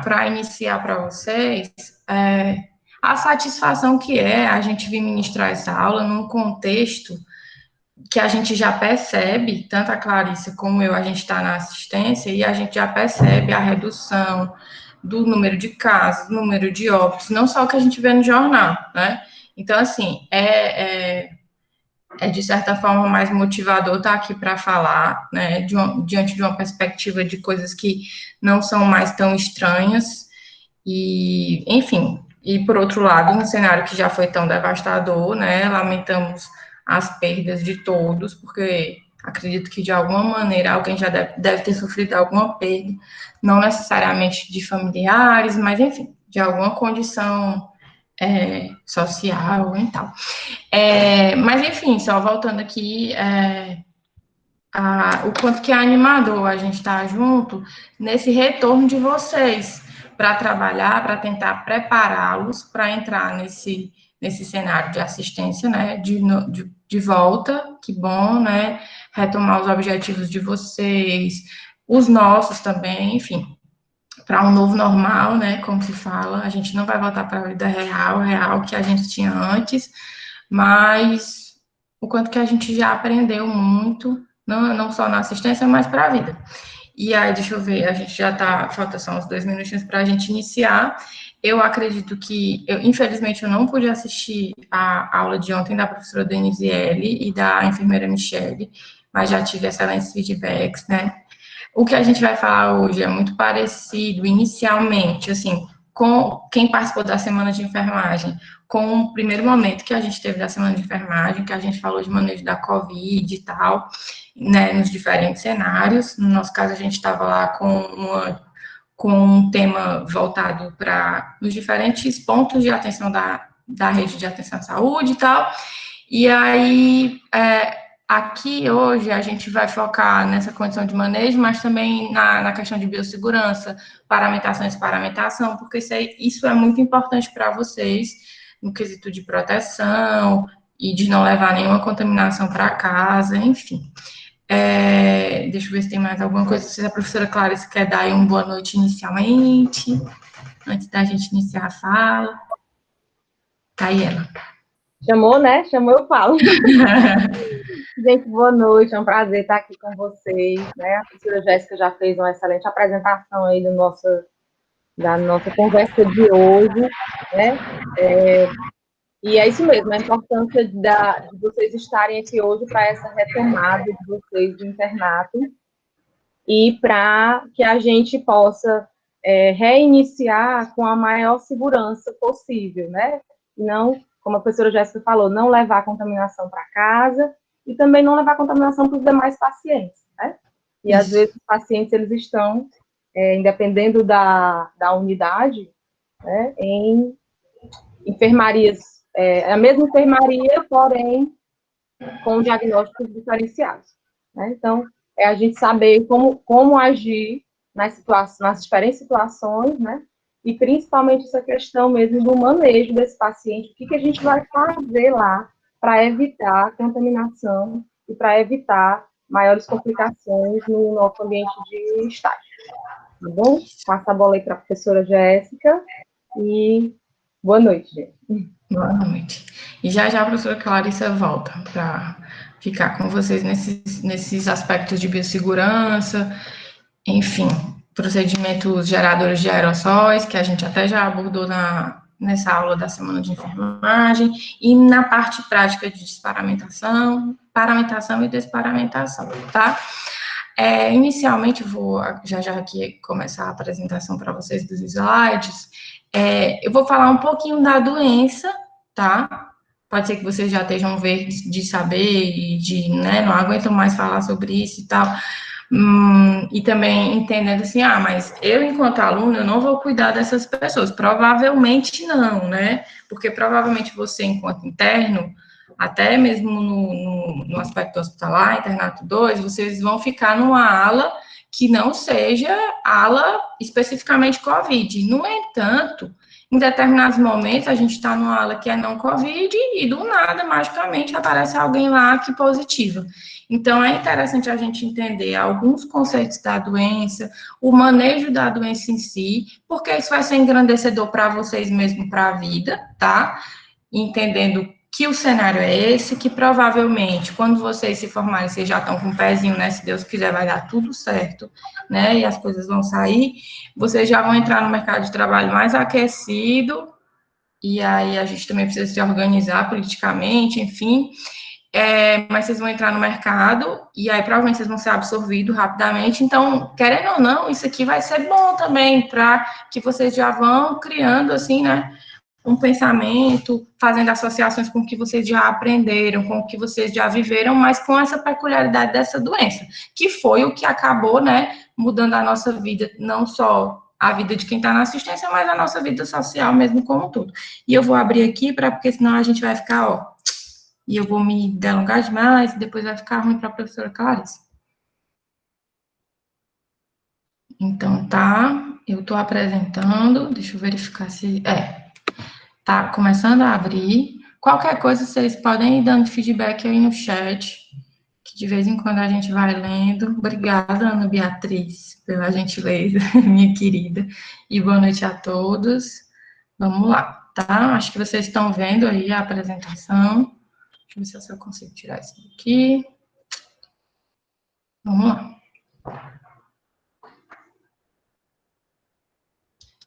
para iniciar para vocês, a satisfação que é a gente vir ministrar essa aula num contexto que a gente já percebe, tanto a Clarissa como eu, a gente está na assistência, e a gente já percebe a redução do número de casos, número de óbitos, não só o que a gente vê no jornal, né? Então, assim, de certa forma mais motivador estar aqui para falar, né, diante de uma perspectiva de coisas que não são mais tão estranhas, e, enfim, e por outro lado, um cenário que já foi tão devastador, né, lamentamos as perdas de todos, porque acredito que de alguma maneira alguém já deve ter sofrido alguma perda, não necessariamente de familiares, mas, enfim, de alguma condição social e tal. Mas, enfim, só voltando aqui, o quanto que é animador a gente estar junto nesse retorno de vocês para trabalhar, para tentar prepará-los para entrar nesse cenário de assistência, né, de volta, que bom, né, retomar os objetivos de vocês, os nossos também, enfim, para um novo normal, né, como se fala, a gente não vai voltar para a vida real que a gente tinha antes, mas o quanto que a gente já aprendeu muito, não só na assistência, mas para a vida. E aí, deixa eu ver, a gente já está, falta só uns 2 minutinhos para a gente iniciar. Eu acredito que, infelizmente, eu não pude assistir a aula de ontem da professora Denisiele e da enfermeira Michele, mas já tive excelentes feedbacks, né? O que a gente vai falar hoje é muito parecido, inicialmente, assim, com quem participou da semana de enfermagem, com o primeiro momento que a gente teve da semana de enfermagem, que a gente falou de manejo da Covid e tal, né, nos diferentes cenários. No nosso caso, a gente estava lá com um tema voltado para os diferentes pontos de atenção da rede de atenção à saúde e tal. E aí, aqui hoje a gente vai focar nessa condição de manejo, mas também na questão de biossegurança, paramentação e desparamentação, porque isso é muito importante para vocês, no quesito de proteção e de não levar nenhuma contaminação para casa, enfim. Deixa eu ver se tem mais alguma coisa. Se a professora Clarice quer dar aí uma boa noite inicialmente, antes da gente iniciar a fala. Tá aí ela. Chamou, né? Chamou, eu falo. Gente, boa noite, é um prazer estar aqui com vocês, né? A professora Jéssica já fez uma excelente apresentação aí da nossa conversa de hoje, né? E é isso mesmo, a importância de vocês estarem aqui hoje para essa retomada de vocês do internato e para que a gente possa reiniciar com a maior segurança possível, né? Não, como a professora Jéssica falou, não levar contaminação para casa e também não levar contaminação para os demais pacientes, né? E às vezes os pacientes, eles estão, independendo da unidade, né, em enfermarias, a mesma enfermaria, porém com diagnósticos diferenciados, né? Então, a gente saber como agir nas diferentes situações, né? E principalmente essa questão mesmo do manejo desse paciente, o que a gente vai fazer lá para evitar a contaminação e para evitar maiores complicações no nosso ambiente de estágio. Tá bom? Passa a bola aí para a professora Jéssica e boa noite, gente. Boa noite. E já a professora Clarissa volta para ficar com vocês nesses aspectos de biossegurança, enfim, procedimentos geradores de aerossóis, que a gente até já abordou nessa aula da semana de enfermagem, e na parte prática de desparamentação, paramentação e desparamentação, tá? Inicialmente, vou já aqui começar a apresentação para vocês dos slides. Eu vou falar um pouquinho da doença, tá? Pode ser que vocês já estejam verdes de saber e né, não aguentam mais falar sobre isso e tal. E também entendendo assim, mas eu, enquanto aluno, eu não vou cuidar dessas pessoas. Provavelmente não, né? Porque provavelmente você, enquanto interno, até mesmo no aspecto hospitalar, internato 2, vocês vão ficar numa ala que não seja ala especificamente COVID. No entanto, Em determinados momentos, a gente está numa aula que é não Covid e do nada, magicamente, aparece alguém lá que positiva. Então, é interessante a gente entender alguns conceitos da doença, o manejo da doença em si, porque isso vai ser engrandecedor para vocês mesmo, para a vida, tá? Entendendo que o cenário é esse, que provavelmente, quando vocês se formarem, vocês já estão com o pezinho, né? Se Deus quiser, vai dar tudo certo, né? E as coisas vão sair, vocês já vão entrar no mercado de trabalho mais aquecido, e aí a gente também precisa se organizar politicamente, enfim. Mas vocês vão entrar no mercado, e aí provavelmente vocês vão ser absorvidos rapidamente. Então, querendo ou não, isso aqui vai ser bom também, para que vocês já vão criando, assim, né? Um pensamento, fazendo associações com o que vocês já aprenderam, com o que vocês já viveram, mas com essa peculiaridade dessa doença, que foi o que acabou, né, mudando a nossa vida, não só a vida de quem está na assistência, mas a nossa vida social mesmo como um todo. E eu vou abrir aqui, porque senão a gente vai ficar, ó, e eu vou me delongar demais, e depois vai ficar ruim para a professora Clarice. Então, tá, eu estou apresentando, deixa eu verificar se... Tá começando a abrir. Qualquer coisa, vocês podem ir dando feedback aí no chat, que de vez em quando a gente vai lendo. Obrigada, Ana Beatriz, pela gentileza, minha querida. E boa noite a todos. Vamos lá, tá? Acho que vocês estão vendo aí a apresentação. Deixa eu ver se eu consigo tirar isso daqui. Vamos lá.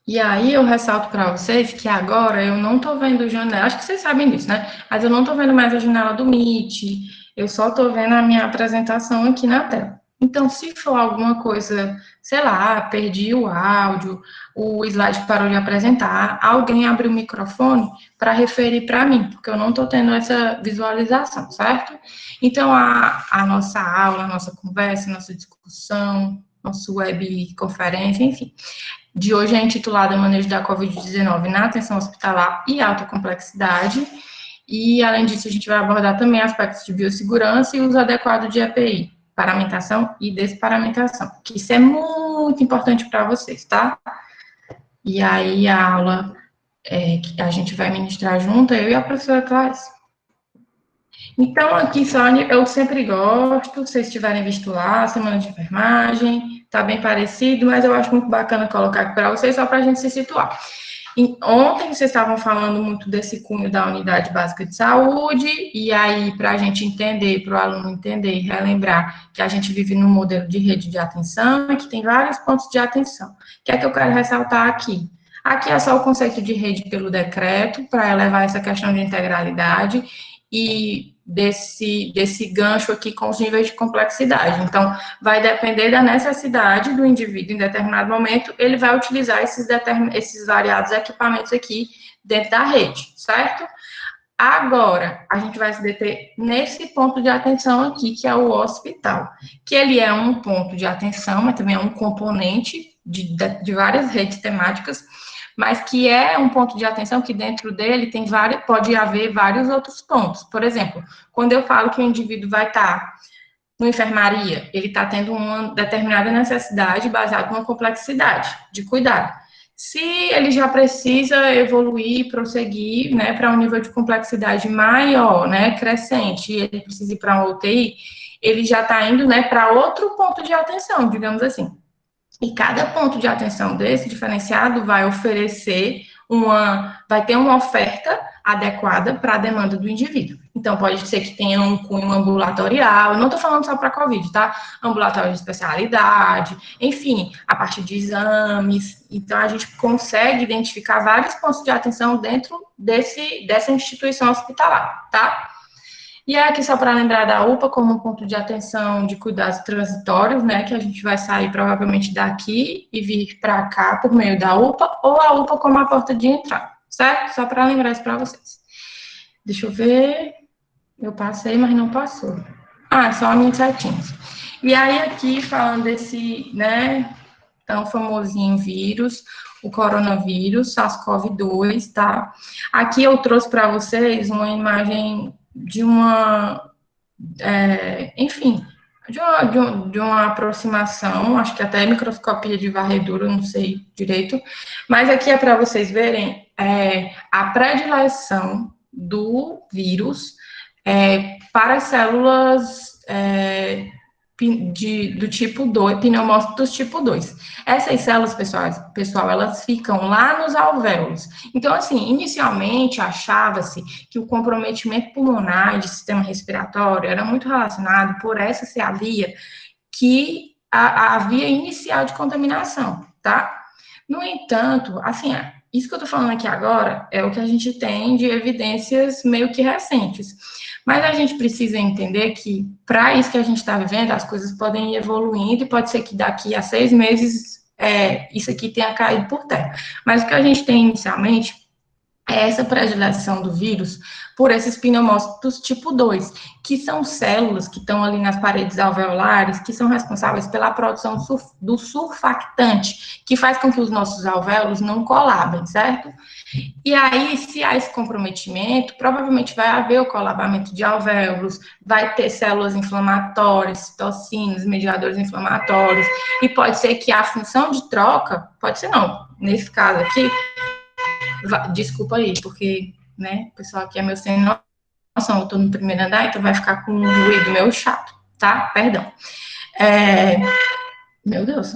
E aí eu ressalto para vocês que agora eu não estou vendo janela, acho que vocês sabem disso, né? Mas eu não estou vendo mais a janela do Meet, eu só estou vendo a minha apresentação aqui na tela. Então, se for alguma coisa, sei lá, perdi o áudio, o slide parou de apresentar, alguém abre o microfone para referir para mim, porque eu não estou tendo essa visualização, certo? Então, a nossa aula, a nossa conversa, a nossa discussão, nosso web conferência, enfim, de hoje é intitulada Manejo da Covid-19 na Atenção Hospitalar e Alta Complexidade, e, além disso, a gente vai abordar também aspectos de biossegurança e uso adequado de EPI, paramentação e desparamentação, que isso é muito importante para vocês, tá? E aí, a aula que a gente vai ministrar junto, eu e a professora Clarice. Então, aqui, Sônia, eu sempre gosto, se vocês tiverem visto lá, semana de enfermagem, tá bem parecido, mas eu acho muito bacana colocar aqui para vocês, só para a gente se situar. Ontem, vocês estavam falando muito desse cunho da unidade básica de saúde, e aí, para a gente entender, para o aluno entender e relembrar que a gente vive num modelo de rede de atenção e que tem vários pontos de atenção. O que é que eu quero ressaltar aqui? Aqui é só o conceito de rede pelo decreto, para elevar essa questão de integralidade, e desse gancho aqui com os níveis de complexidade. Então, vai depender da necessidade do indivíduo em determinado momento, ele vai utilizar esses variados equipamentos aqui dentro da rede, certo? Agora, a gente vai se deter nesse ponto de atenção aqui, que é o hospital, que ele é um ponto de atenção, mas também é um componente de várias redes temáticas, mas que é um ponto de atenção que dentro dele pode haver vários outros pontos. Por exemplo, quando eu falo que o indivíduo vai estar no enfermaria, ele está tendo uma determinada necessidade baseada numa complexidade de cuidado. Se ele já precisa evoluir, prosseguir, né, para um nível de complexidade maior, né, crescente, e ele precisa ir para uma UTI, ele já está indo, né, para outro ponto de atenção, digamos assim. E cada ponto de atenção desse diferenciado vai vai ter uma oferta adequada para a demanda do indivíduo. Então, pode ser que tenha um cunho ambulatorial, eu não estou falando só para COVID, tá? Ambulatório de especialidade, enfim, a partir de exames. Então, a gente consegue identificar vários pontos de atenção dentro dessa instituição hospitalar, tá? E aqui só para lembrar da UPA como um ponto de atenção de cuidados transitórios, né, que a gente vai sair provavelmente daqui e vir para cá por meio da UPA, ou a UPA como a porta de entrada, certo? Só para lembrar isso para vocês. Deixa eu ver, eu passei, mas não passou. Só a minha certinho. E aí aqui, falando desse, né, tão famosinho vírus, o coronavírus, SARS-CoV-2, tá? Aqui eu trouxe para vocês uma imagem de enfim, de uma aproximação, acho que até microscopia de varredura, não sei direito, mas aqui é para vocês verem a predileção do vírus para as células do tipo 2, pneumócitos tipo 2. Essas células, pessoal, elas ficam lá nos alvéolos. Então, assim, inicialmente achava-se que o comprometimento pulmonar de sistema respiratório era muito relacionado por essa ser a via que a via inicial de contaminação, tá? No entanto, assim, isso que eu tô falando aqui agora é o que a gente tem de evidências meio que recentes. Mas a gente precisa entender que, para isso que a gente está vivendo, as coisas podem ir evoluindo e pode ser que daqui a 6 meses isso aqui tenha caído por terra. Mas o que a gente tem inicialmente é essa predileção do vírus por esses pneumócitos tipo 2, que são células que estão ali nas paredes alveolares, que são responsáveis pela produção do surfactante, que faz com que os nossos alvéolos não colabem, certo? E aí, se há esse comprometimento, provavelmente vai haver o colabamento de alvéolos, vai ter células inflamatórias, citocinas, mediadores inflamatórios, e pode ser que a função de troca, pode ser não, nesse caso aqui, desculpa aí, porque, né, o pessoal aqui é meu sem noção, eu tô no primeiro andar, então vai ficar com um ruído meio chato, tá? Perdão. Meu Deus.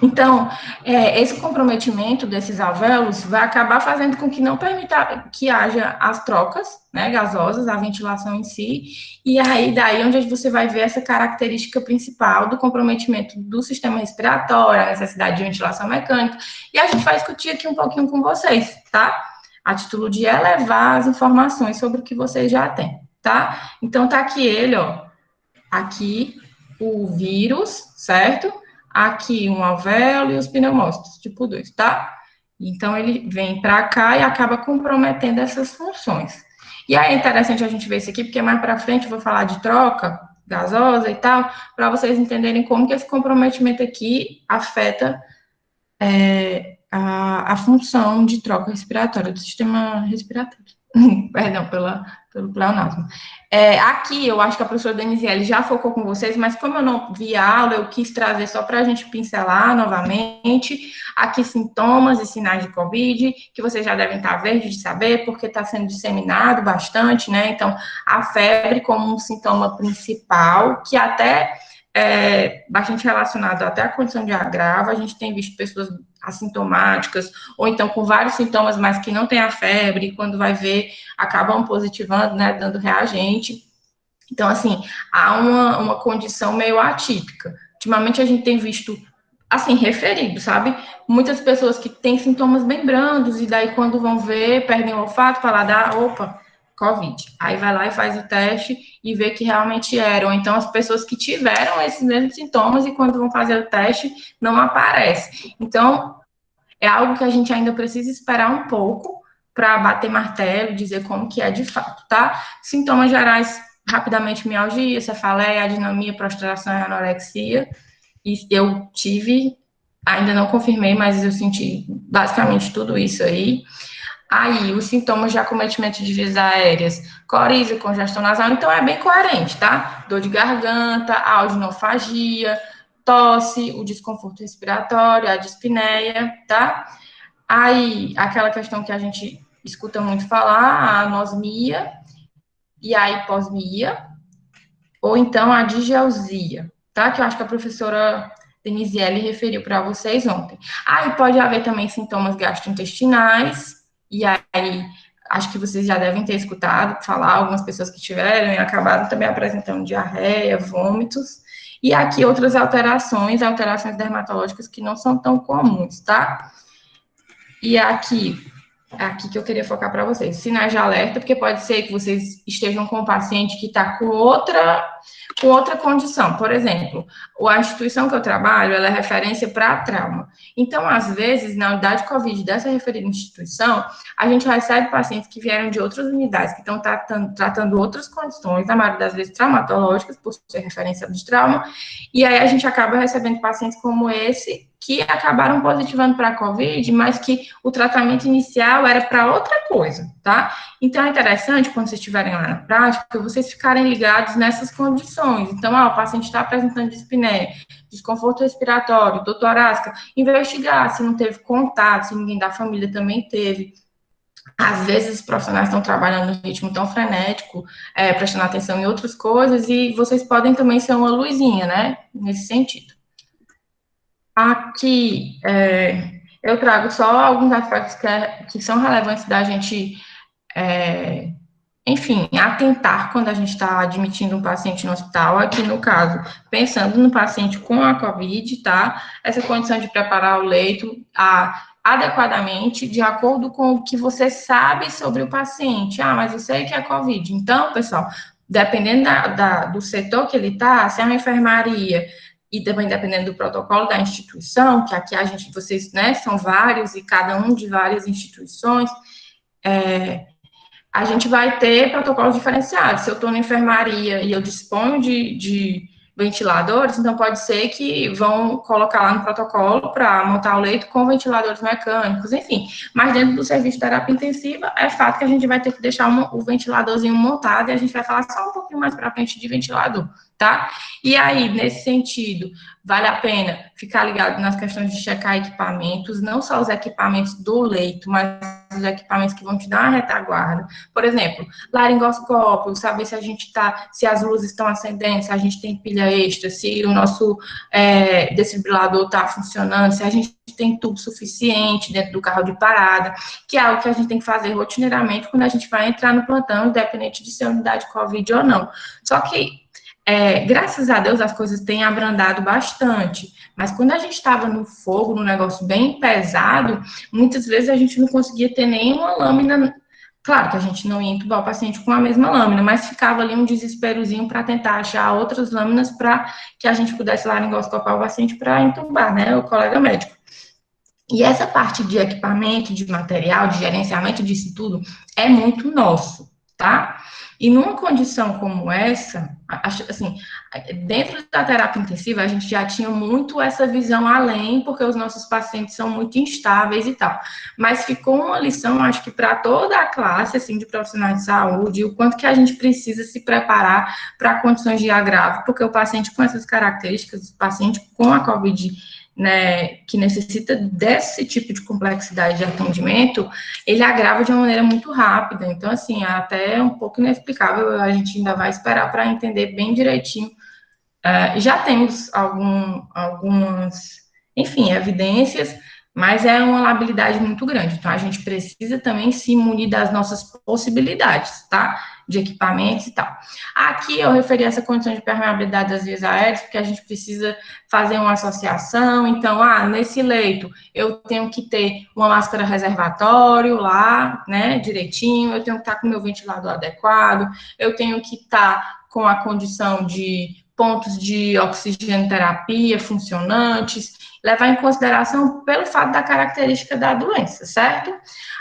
Então, esse comprometimento desses alvéolos vai acabar fazendo com que não permita que haja as trocas, né, gasosas, a ventilação em si, e aí daí onde você vai ver essa característica principal do comprometimento do sistema respiratório, a necessidade de ventilação mecânica, e a gente vai discutir aqui um pouquinho com vocês, tá? A título de elevar as informações sobre o que vocês já têm, tá? Então, tá aqui ele, ó, aqui o vírus, certo? Aqui um alvéolo e os pneumócitos, tipo 2, tá? Então, ele vem para cá e acaba comprometendo essas funções. E aí é interessante a gente ver isso aqui, porque mais para frente eu vou falar de troca gasosa e tal, para vocês entenderem como que esse comprometimento aqui afeta a função de troca respiratória do sistema respiratório. Perdão pelo pleonasmo. Aqui, eu acho que a professora Denisiele já focou com vocês, mas como eu não vi a aula, eu quis trazer só para a gente pincelar novamente. Aqui, sintomas e sinais de Covid, que vocês já devem estar verdes de saber, porque está sendo disseminado bastante, né? Então, a febre como um sintoma principal, que até bastante relacionado até à condição de agravo, a gente tem visto pessoas assintomáticas, ou então com vários sintomas, mas que não tem a febre, e quando vai ver, acabam positivando, né, dando reagente. Então, assim, há uma condição meio atípica. Ultimamente a gente tem visto, assim, referido, sabe? Muitas pessoas que têm sintomas bem brandos, e daí quando vão ver, perdem o olfato, paladar, opa, Covid. Aí vai lá e faz o teste e vê que realmente eram. Então, as pessoas que tiveram esses mesmos sintomas e quando vão fazer o teste, não aparece. Então, é algo que a gente ainda precisa esperar um pouco para bater martelo e dizer como que é de fato, tá? Sintomas gerais, rapidamente, mialgia, cefaleia, adinamia, prostração e anorexia. E eu tive, ainda não confirmei, mas eu senti basicamente tudo isso aí. Aí, os sintomas de acometimento de vias aéreas, coriza, congestão nasal, então é bem coerente, tá? Dor de garganta, alginofagia, tosse, o desconforto respiratório, a dispneia, tá? Aí, aquela questão que a gente escuta muito falar, a anosmia e a hiposmia, ou então a digelsia, tá? Que eu acho que a professora Denisiele referiu para vocês ontem. Aí pode haver também sintomas gastrointestinais, e aí acho que vocês já devem ter escutado falar, algumas pessoas que tiveram e acabaram também apresentando diarreia, vômitos, e aqui outras alterações dermatológicas que não são tão comuns, tá? E aqui que eu queria focar para vocês, sinais de alerta, porque pode ser que vocês estejam com um paciente que está com outra condição. Por exemplo, a instituição que eu trabalho, ela é referência para trauma. Então, às vezes, na unidade COVID dessa referida instituição, a gente recebe pacientes que vieram de outras unidades, que estão tratando outras condições, na maioria das vezes traumatológicas, por ser referência de trauma, e aí a gente acaba recebendo pacientes como esse, que acabaram positivando para a COVID, mas que o tratamento inicial era para outra coisa, tá? Então, é interessante, quando vocês estiverem lá na prática, vocês ficarem ligados nessas condições. complicações. Então, o paciente está apresentando dispneia, desconforto respiratório, dor torácica, investigar se não teve contato, se ninguém da família também teve. Às vezes, os profissionais estão trabalhando em ritmo tão frenético, prestando atenção em outras coisas, e vocês podem também ser uma luzinha, né, nesse sentido. Aqui, eu trago só alguns aspectos que são relevantes da gente, enfim, atentar quando a gente está admitindo um paciente no hospital. Aqui, no caso, pensando no paciente com a COVID, tá? Essa condição de preparar o leito adequadamente, de acordo com o que você sabe sobre o paciente. Mas eu sei que é COVID. Então, pessoal, dependendo do setor que ele está, se é uma enfermaria, e também dependendo do protocolo da instituição, que aqui vocês, né, são vários, e cada um de várias instituições, a gente vai ter protocolos diferenciados. Se eu estou na enfermaria e eu disponho de ventiladores, então pode ser que vão colocar lá no protocolo para montar o leito com ventiladores mecânicos, enfim. Mas dentro do serviço de terapia intensiva, é fato que a gente vai ter que deixar o ventiladorzinho montado e a gente vai falar só um pouquinho mais para frente de ventilador, tá? E aí, nesse sentido, vale a pena ficar ligado nas questões de checar equipamentos, não só os equipamentos do leito, mas os equipamentos que vão te dar uma retaguarda. Por exemplo, laringoscópio, saber se as luzes estão acendendo, se a gente tem pilha extra, se o nosso desfibrilador está funcionando, se a gente tem tubo suficiente dentro do carro de parada, que é algo que a gente tem que fazer rotineiramente quando a gente vai entrar no plantão, independente de ser unidade COVID ou não. Só que graças a Deus, as coisas têm abrandado bastante, mas quando a gente estava no fogo, num negócio bem pesado, muitas vezes a gente não conseguia ter nenhuma lâmina. Claro que a gente não ia entubar o paciente com a mesma lâmina, mas ficava ali um desesperozinho para tentar achar outras lâminas para que a gente pudesse laringoscopar o paciente para entubar, né, o colega médico. E essa parte de equipamento, de material, de gerenciamento disso tudo, é muito nosso, tá? E numa condição como essa, assim, dentro da terapia intensiva, a gente já tinha muito essa visão além, porque os nossos pacientes são muito instáveis e tal. Mas ficou uma lição, acho que para toda a classe, assim, de profissionais de saúde, o quanto que a gente precisa se preparar para condições de agravo, porque o paciente com essas características, o paciente com a COVID, né, que necessita desse tipo de complexidade de atendimento, ele agrava de uma maneira muito rápida. Então, assim, é até um pouco inexplicável, a gente ainda vai esperar para entender bem direitinho. Já temos algumas, enfim, evidências, mas é uma labilidade muito grande. Então, a gente precisa também se munir das nossas possibilidades, tá? De equipamentos e tal. Aqui eu referi essa condição de permeabilidade das vias aéreas, porque a gente precisa fazer uma associação. Então, nesse leito, eu tenho que ter uma máscara reservatório lá, né, direitinho, eu tenho que estar com o meu ventilador adequado, eu tenho que estar com a condição de pontos de oxigenoterapia funcionantes, levar em consideração pelo fato da característica da doença, certo?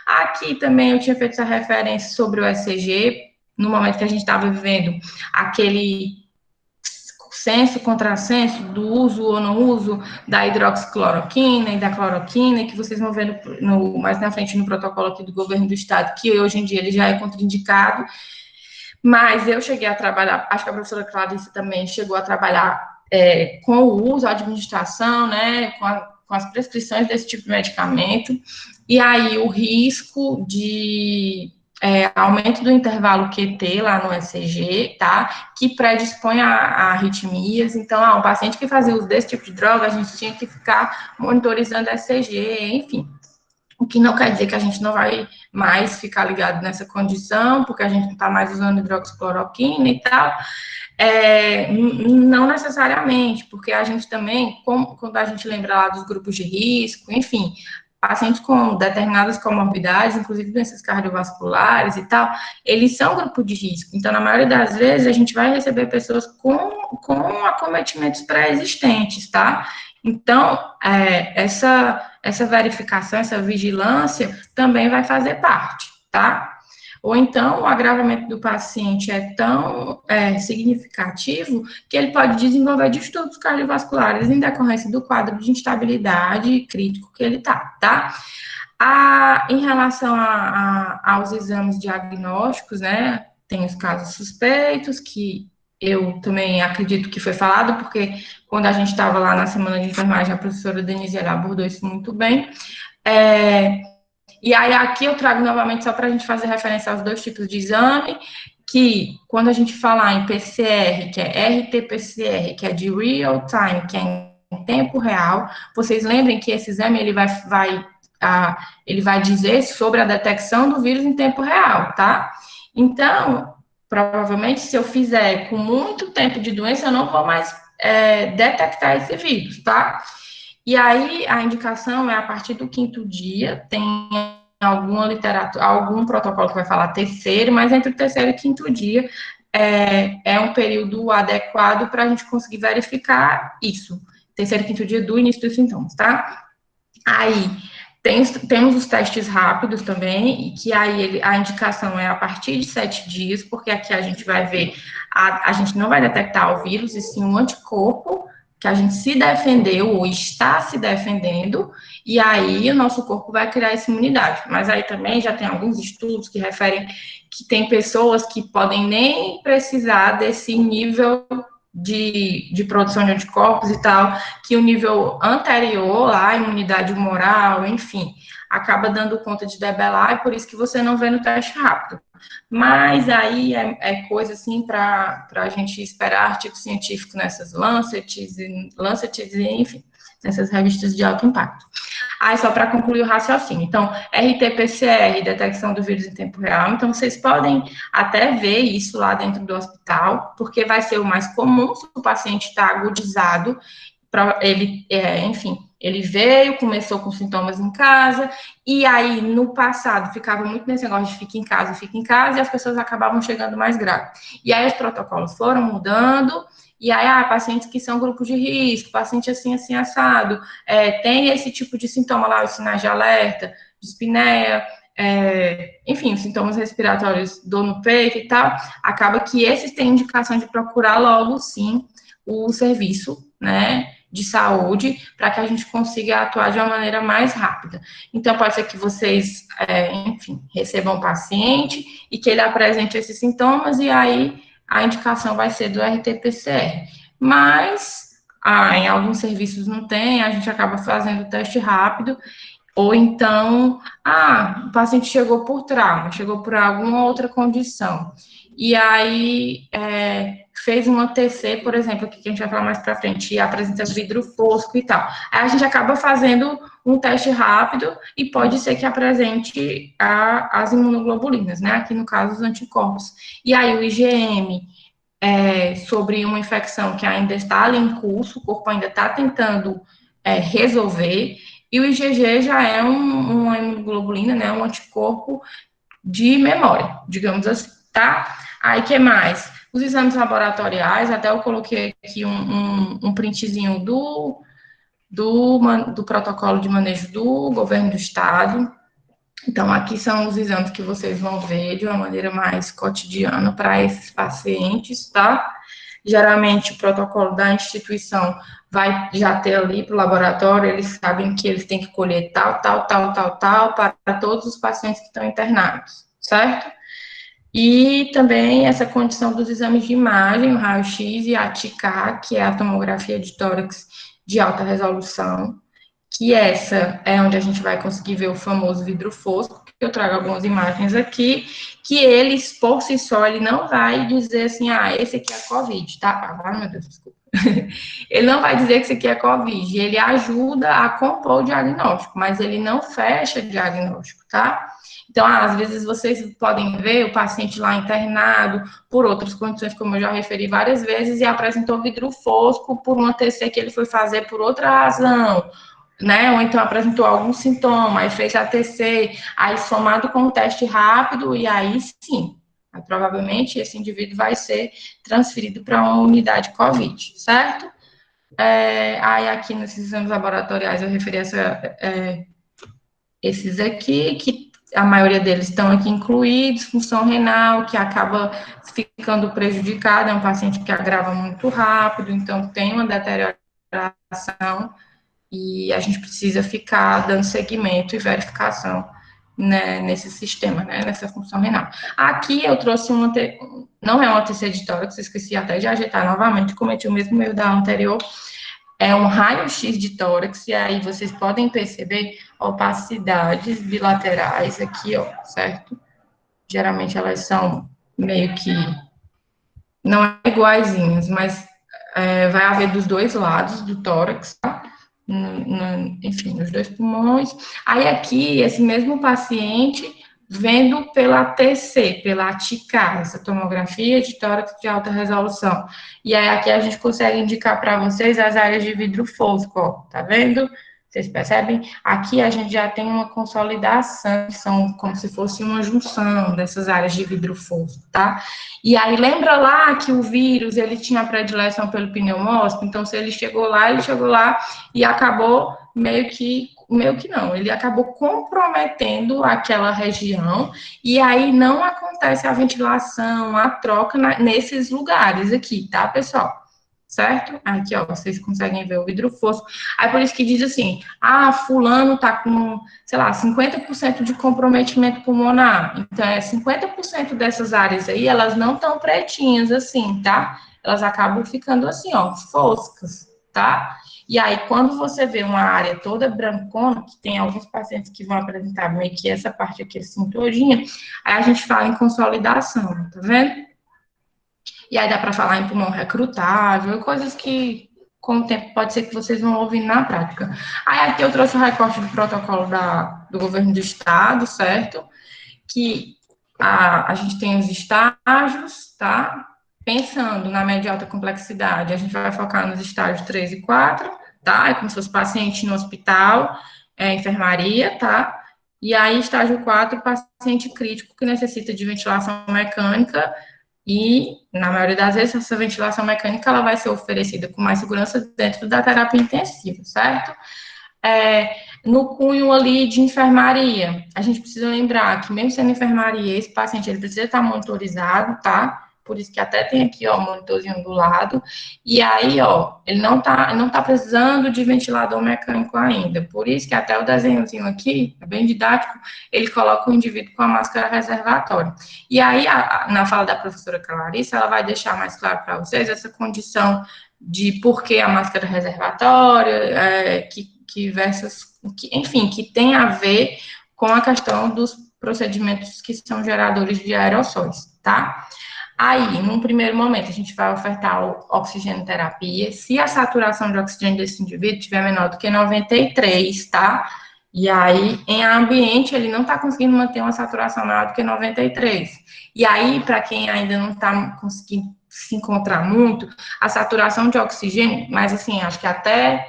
Aqui também eu tinha feito essa referência sobre o ECG, no momento que a gente estava vivendo aquele senso, contrassenso do uso ou não uso da hidroxicloroquina e da cloroquina, que vocês vão ver mais na frente no protocolo aqui do governo do estado, que hoje em dia ele já é contraindicado, mas eu cheguei a trabalhar, acho que a professora Clarice também chegou a trabalhar com o uso, a administração, né, com as prescrições desse tipo de medicamento, e aí o risco de aumento do intervalo QT lá no ECG, tá, que predispõe a arritmias. Então, um paciente que fazia uso desse tipo de droga, a gente tinha que ficar monitorizando ECG, enfim. O que não quer dizer que a gente não vai mais ficar ligado nessa condição, porque a gente não está mais usando hidroxicloroquina e tal. Não necessariamente, porque a gente também, quando a gente lembra lá dos grupos de risco, enfim, pacientes com determinadas comorbidades, inclusive doenças cardiovasculares e tal, eles são grupo de risco. Então, na maioria das vezes, a gente vai receber pessoas com acometimentos pré-existentes, tá? Então, essa verificação, essa vigilância também vai fazer parte, tá? Ou então, o agravamento do paciente é tão significativo que ele pode desenvolver distúrbios cardiovasculares em decorrência do quadro de instabilidade crítico que ele tá? Em relação aos exames diagnósticos, né, tem os casos suspeitos, que eu também acredito que foi falado, porque quando a gente estava lá na semana de enfermagem, a professora Denise ela abordou isso muito bem. E aí aqui eu trago novamente só para a gente fazer referência aos dois tipos de exame, que quando a gente falar em PCR, que é RT-PCR, que é de real time, que é em tempo real, vocês lembrem que esse exame ele vai dizer sobre a detecção do vírus em tempo real, tá? Então, provavelmente, se eu fizer com muito tempo de doença, eu não vou mais detectar esse vírus, tá? E aí, a indicação é a partir do quinto dia, tem alguma literatura, algum protocolo que vai falar terceiro, mas entre o terceiro e quinto dia é um período adequado para a gente conseguir verificar isso. Terceiro e quinto dia do início dos sintomas, tá? Aí, temos os testes rápidos também, e que aí a indicação é a partir de 7 dias, porque aqui a gente vai ver, a gente não vai detectar o vírus, e sim um anticorpo, que a gente se defendeu ou está se defendendo, e aí o nosso corpo vai criar essa imunidade. Mas aí também já tem alguns estudos que referem que tem pessoas que podem nem precisar desse nível de produção de anticorpos e tal, que o nível anterior, lá, a imunidade humoral, enfim, acaba dando conta de debelar, e por isso que você não vê no teste rápido. Mas aí é coisa, assim, para a gente esperar artigo científico nessas Lancets, enfim, nessas revistas de alto impacto. Aí, só para concluir o raciocínio. Então, RT-PCR, detecção do vírus em tempo real. Então, vocês podem até ver isso lá dentro do hospital, porque vai ser o mais comum se o paciente está agudizado. Enfim, ele veio, começou com sintomas em casa, e aí, no passado, ficava muito nesse negócio de fica em casa, e as pessoas acabavam chegando mais graves. E aí, os protocolos foram mudando, e aí, pacientes que são grupos de risco, paciente assim, assim, assado, tem esse tipo de sintoma lá, os sinais de alerta, dispneia, enfim, os sintomas respiratórios, dor no peito e tal, acaba que esses têm indicação de procurar logo, sim, o serviço, né, de saúde, para que a gente consiga atuar de uma maneira mais rápida. Então, pode ser que vocês, enfim, recebam o paciente e que ele apresente esses sintomas, e aí a indicação vai ser do RT-PCR. Mas, em alguns serviços não tem, a gente acaba fazendo o teste rápido, ou então, o paciente chegou por trauma, chegou por alguma outra condição, e aí fez um ATC, por exemplo, que a gente vai falar mais para frente, e apresenta vidro fosco e tal. Aí a gente acaba fazendo um teste rápido e pode ser que apresente as imunoglobulinas, né? Aqui no caso, os anticorpos. E aí o IgM, sobre uma infecção que ainda está ali em curso, o corpo ainda está tentando resolver, e o IgG já é uma imunoglobulina, né, um anticorpo de memória, digamos assim, tá? Aí, que mais? Os exames laboratoriais, até eu coloquei aqui um printzinho do protocolo de manejo do governo do estado. Então, aqui são os exames que vocês vão ver de uma maneira mais cotidiana para esses pacientes, tá? Geralmente, o protocolo da instituição vai já ter ali para o laboratório, eles sabem que eles têm que colher tal, para todos os pacientes que estão internados, certo? E também essa condição dos exames de imagem, o raio-x e a TICA, que é a tomografia de tórax de alta resolução, que essa é onde a gente vai conseguir ver o famoso vidro fosco, que eu trago algumas imagens aqui, que ele, por si só, ele não vai dizer assim, esse aqui é COVID, tá? Meu Deus, desculpa. Ele não vai dizer que isso aqui é COVID, ele ajuda a compor o diagnóstico, mas ele não fecha o diagnóstico, tá? Então, às vezes vocês podem ver o paciente lá internado por outras condições, como eu já referi várias vezes, e apresentou vidro fosco por um ATC que ele foi fazer por outra razão, né? Ou então apresentou algum sintoma, aí fez ATC, aí somado com o teste rápido, e aí sim, provavelmente esse indivíduo vai ser transferido para uma unidade COVID, certo? Aí aqui nesses exames laboratoriais eu referi esses aqui, que a maioria deles estão aqui incluídos, função renal, que acaba ficando prejudicada, é um paciente que agrava muito rápido, então tem uma deterioração, e a gente precisa ficar dando seguimento e verificação né, nesse sistema, né, nessa função renal. Aqui eu trouxe não é uma TC de tórax, esqueci até de ajeitar novamente, cometi o mesmo erro da anterior, é um raio-x de tórax, e aí vocês podem perceber opacidades bilaterais aqui, ó, certo? Geralmente elas são meio que, não é iguaizinhas, mas vai haver dos dois lados do tórax, tá? Enfim, nos dois pulmões. Aí aqui, esse mesmo paciente vendo pela TC, pela TICAR, essa tomografia de tórax de alta resolução. E aí aqui a gente consegue indicar para vocês as áreas de vidro fosco, ó, tá vendo? Vocês percebem? Aqui a gente já tem uma consolidação, que são como se fosse uma junção dessas áreas de vidro fosco, tá? E aí lembra lá que o vírus, ele tinha predileção pelo pneumócito, então se ele chegou lá e acabou meio que não, ele acabou comprometendo aquela região, e aí não acontece a ventilação, a troca nesses lugares aqui, tá, pessoal? Certo? Aqui, ó, vocês conseguem ver o vidro fosco. Aí por isso que diz assim, fulano tá com, sei lá, 50% de comprometimento pulmonar. Então, 50% dessas áreas aí, elas não estão pretinhas assim, tá? Elas acabam ficando assim, ó, foscas, tá? E aí, quando você vê uma área toda brancona, que tem alguns pacientes que vão apresentar meio que essa parte aqui assim todinha, aí a gente fala em consolidação, tá vendo? E aí dá para falar em pulmão recrutável, coisas que com o tempo pode ser que vocês vão ouvindo na prática. Aí aqui eu trouxe o recorte do protocolo do governo do estado, certo? Que a gente tem os estágios, tá? Pensando na média e alta complexidade, a gente vai focar nos estágios 3 e 4, tá? É como se fosse paciente no hospital, enfermaria, tá? E aí, estágio 4, paciente crítico que necessita de ventilação mecânica, e, na maioria das vezes, essa ventilação mecânica ela vai ser oferecida com mais segurança dentro da terapia intensiva, certo? No cunho ali de enfermaria, a gente precisa lembrar que, mesmo sendo enfermaria, esse paciente ele precisa estar monitorizado, tá? Por isso que até tem aqui, ó, o monitorzinho do lado. E aí, ó, ele não tá precisando de ventilador mecânico ainda. Por isso que até o desenhozinho aqui, é bem didático, ele coloca o indivíduo com a máscara reservatória. E aí, na fala da professora Clarissa, ela vai deixar mais claro para vocês essa condição de por que a máscara reservatória, enfim, que tem a ver com a questão dos procedimentos que são geradores de aerossóis, tá? Aí, num primeiro momento, a gente vai ofertar oxigenoterapia. Se a saturação de oxigênio desse indivíduo tiver menor do que 93, tá? E aí, em ambiente, ele não está conseguindo manter uma saturação maior do que 93. E aí, para quem ainda não está conseguindo se encontrar muito, a saturação de oxigênio, mas assim, acho que até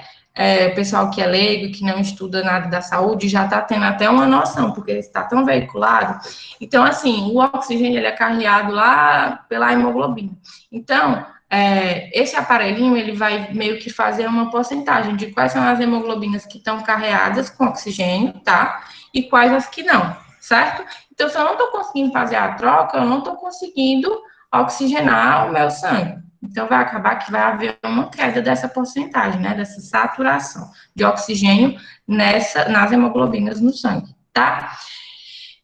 o pessoal que é leigo, que não estuda nada da saúde, já está tendo até uma noção, porque ele está tão veiculado. Então, assim, o oxigênio ele é carreado lá pela hemoglobina. Então, esse aparelhinho, ele vai meio que fazer uma porcentagem de quais são as hemoglobinas que estão carreadas com oxigênio, tá? E quais as que não, certo? Então, se eu não estou conseguindo fazer a troca, eu não estou conseguindo oxigenar o meu sangue. Então, vai acabar que vai haver uma queda dessa porcentagem, né? Dessa saturação de oxigênio nas hemoglobinas no sangue, tá?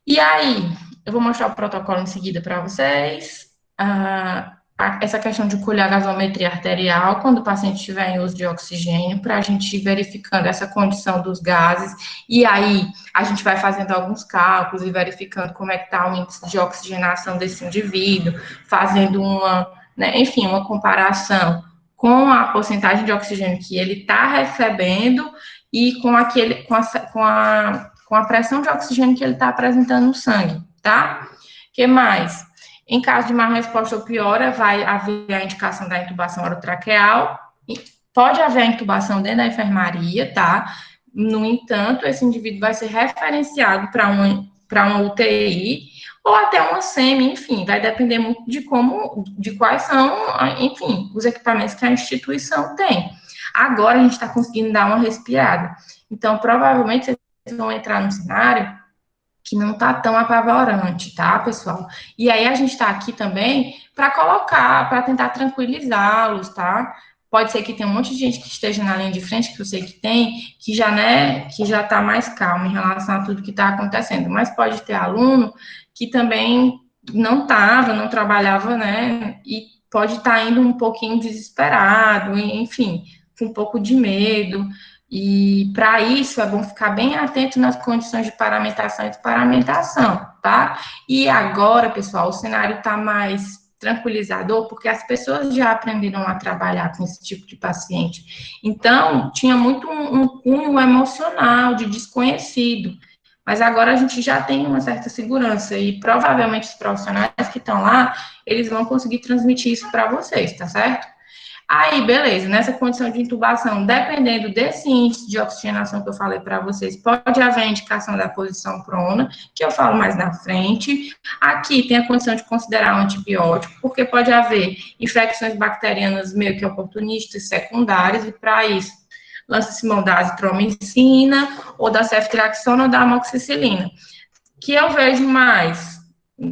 E aí, eu vou mostrar o protocolo em seguida para vocês. Essa questão de colher a gasometria arterial quando o paciente estiver em uso de oxigênio, para a gente ir verificando essa condição dos gases, e aí a gente vai fazendo alguns cálculos e verificando como é que está o índice de oxigenação desse indivíduo, fazendo enfim, uma comparação com a porcentagem de oxigênio que ele está recebendo e com a pressão de oxigênio que ele está apresentando no sangue, tá? O que mais? Em caso de má resposta ou piora, vai haver a indicação da intubação orotraqueal. Pode haver a intubação dentro da enfermaria, tá? No entanto, esse indivíduo vai ser referenciado para uma UTI ou até uma SEMI, enfim, vai depender muito de quais são, enfim, os equipamentos que a instituição tem. Agora a gente está conseguindo dar uma respirada. Então, provavelmente, vocês vão entrar no cenário que não está tão apavorante, tá, pessoal? E aí a gente está aqui também para tentar tranquilizá-los, tá? Pode ser que tenha um monte de gente que esteja na linha de frente, que eu sei que tem, que já, né, que já está mais calmo em relação a tudo que está acontecendo. Mas pode ter aluno que também não estava, não trabalhava, né, e pode estar indo um pouquinho desesperado, enfim, com um pouco de medo. E para isso é bom ficar bem atento nas condições de paramentação e desparamentação, tá? E agora, pessoal, o cenário está mais tranquilizador, porque as pessoas já aprenderam a trabalhar com esse tipo de paciente. Então, tinha muito um cunho emocional de desconhecido, mas agora a gente já tem uma certa segurança e provavelmente os profissionais que estão lá, eles vão conseguir transmitir isso para vocês, tá certo? Aí, beleza, nessa condição de intubação, dependendo desse índice de oxigenação que eu falei para vocês, pode haver a indicação da posição prona, que eu falo mais na frente. Aqui tem a condição de considerar um antibiótico, porque pode haver infecções bacterianas meio que oportunistas, secundárias, e para isso, lança-se mão da azitromicina, ou da ceftriaxona, ou da amoxicilina. Que eu vejo mais,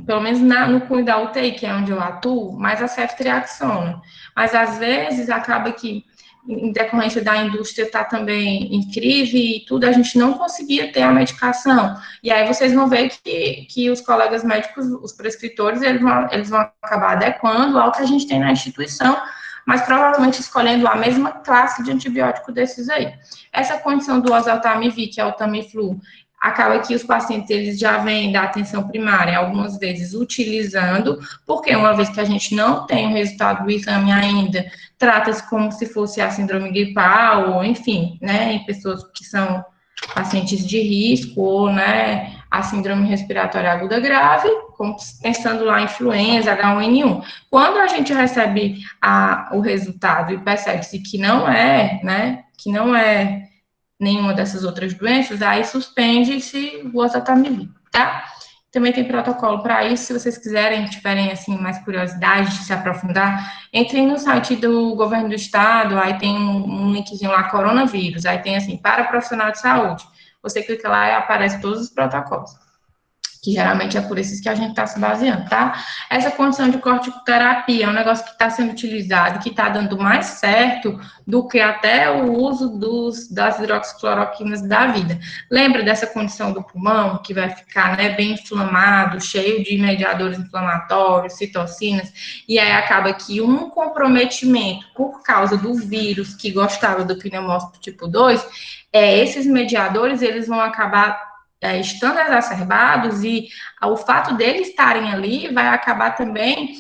pelo menos no cunho da UTI, que é onde eu atuo, mais a ceftriaxona. Mas, às vezes, acaba que, em decorrência da indústria estar também em crise e tudo, a gente não conseguia ter a medicação. E aí vocês vão ver que os colegas médicos, os prescritores, eles vão acabar adequando ao que a gente tem na instituição, mas provavelmente escolhendo a mesma classe de antibiótico desses aí. Essa condição do oseltamivir, que é o Tamiflu, acaba que os pacientes eles já vêm da atenção primária, algumas vezes utilizando, porque uma vez que a gente não tem o resultado do exame ainda, trata-se como se fosse a síndrome gripal, ou enfim, né, em pessoas que são pacientes de risco, ou, né, a síndrome respiratória aguda grave, como pensando lá em influenza, H1N1. Quando a gente recebe o resultado e percebe-se que não é, né, que não é nenhuma dessas outras doenças, aí suspende-se o oseltamivir, tá? Também tem protocolo para isso, se vocês quiserem, tiverem, assim, mais curiosidade de se aprofundar, entrem no site do governo do estado, aí tem um linkzinho lá, coronavírus, aí tem, assim, para profissional de saúde. Você clica lá e aparece todos os protocolos, que geralmente é por esses que a gente está se baseando, tá? Essa condição de corticoterapia é um negócio que está sendo utilizado, que está dando mais certo do que até o uso das hidroxicloroquinas da vida. Lembra dessa condição do pulmão, que vai ficar, né, bem inflamado, cheio de mediadores inflamatórios, citocinas, e aí acaba que um comprometimento por causa do vírus que gostava do pneumócito tipo 2, esses mediadores, eles vão acabar estando exacerbados, e o fato deles estarem ali vai acabar também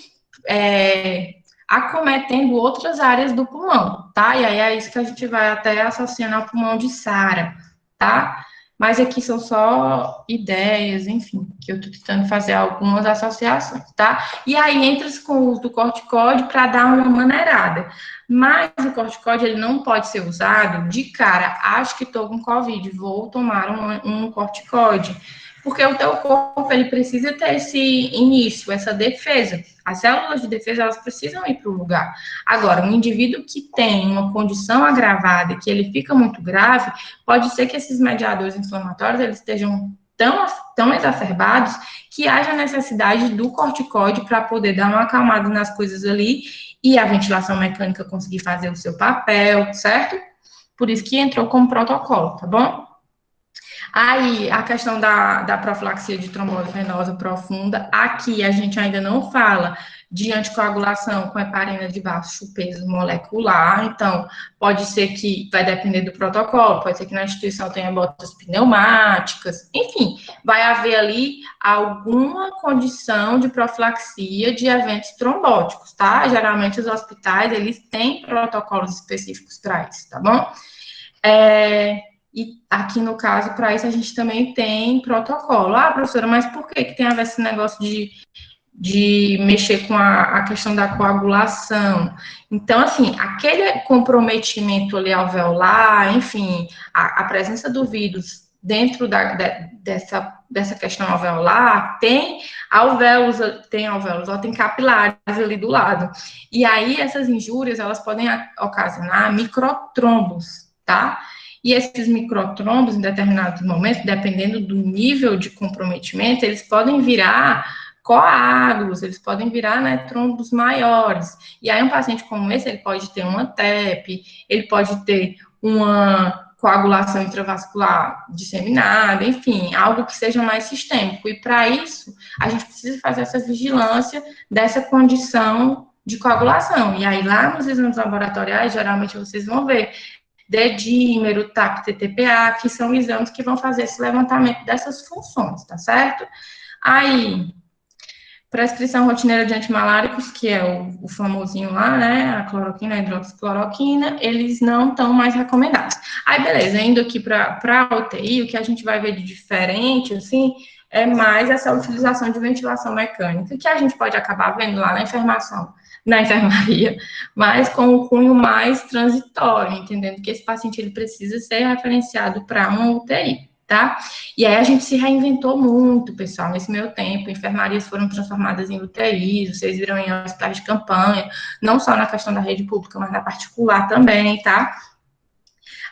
acometendo outras áreas do pulmão, tá? E aí é isso que a gente vai até associando ao pulmão de Sara, tá? Mas aqui são só ideias, enfim, que eu tô tentando fazer algumas associações, tá? E aí entra-se com o uso do corticóide para dar uma maneirada. Mas o corticóide, ele não pode ser usado de cara, acho que estou com Covid, vou tomar um corticóide. Porque o teu corpo, ele precisa ter esse início, essa defesa. As células de defesa, elas precisam ir para o lugar. Agora, um indivíduo que tem uma condição agravada, que ele fica muito grave, pode ser que esses mediadores inflamatórios, eles estejam tão exacerbados que haja necessidade do corticoide para poder dar uma acalmada nas coisas ali e a ventilação mecânica conseguir fazer o seu papel, certo? Por isso que entrou como protocolo, tá bom? Aí, a questão da profilaxia de trombose venosa profunda, aqui a gente ainda não fala de anticoagulação com heparina de baixo peso molecular, então, pode ser que, vai depender do protocolo, pode ser que na instituição tenha botas pneumáticas, enfim, vai haver ali alguma condição de profilaxia de eventos trombóticos, tá? Geralmente os hospitais, eles têm protocolos específicos para isso, tá bom? E aqui no caso, para isso, a gente também tem protocolo. Ah, professora, mas por que tem a ver esse negócio de mexer com a questão da coagulação? Então, assim, aquele comprometimento ali alveolar, enfim, a presença do vírus dentro dessa questão alveolar, tem alvéolos, tem capilares ali do lado. E aí, essas injúrias, elas podem ocasionar microtrombos, tá? E esses microtrombos, em determinados momentos, dependendo do nível de comprometimento, eles podem virar coágulos, eles podem virar, né, trombos maiores. E aí um paciente como esse, ele pode ter uma TEP, ele pode ter uma coagulação intravascular disseminada, enfim, algo que seja mais sistêmico. E para isso, a gente precisa fazer essa vigilância dessa condição de coagulação. E aí, lá nos exames laboratoriais, geralmente vocês vão ver dedímero, TAP, TTPA, que são exames que vão fazer esse levantamento dessas funções, tá certo? Aí, prescrição rotineira de antimaláricos, que é o famosinho lá, né, a cloroquina, a hidroxicloroquina, eles não estão mais recomendados. Aí, beleza, indo aqui para a UTI, o que a gente vai ver de diferente, assim, é mais essa utilização de ventilação mecânica, que a gente pode acabar vendo lá na enfermaria, mas com o cunho mais transitório, entendendo que esse paciente ele precisa ser referenciado para uma UTI. Tá? E aí a gente se reinventou muito, pessoal, nesse meio tempo, enfermarias foram transformadas em UTIs, vocês viram em hospitais de campanha, não só na questão da rede pública, mas na particular também, tá?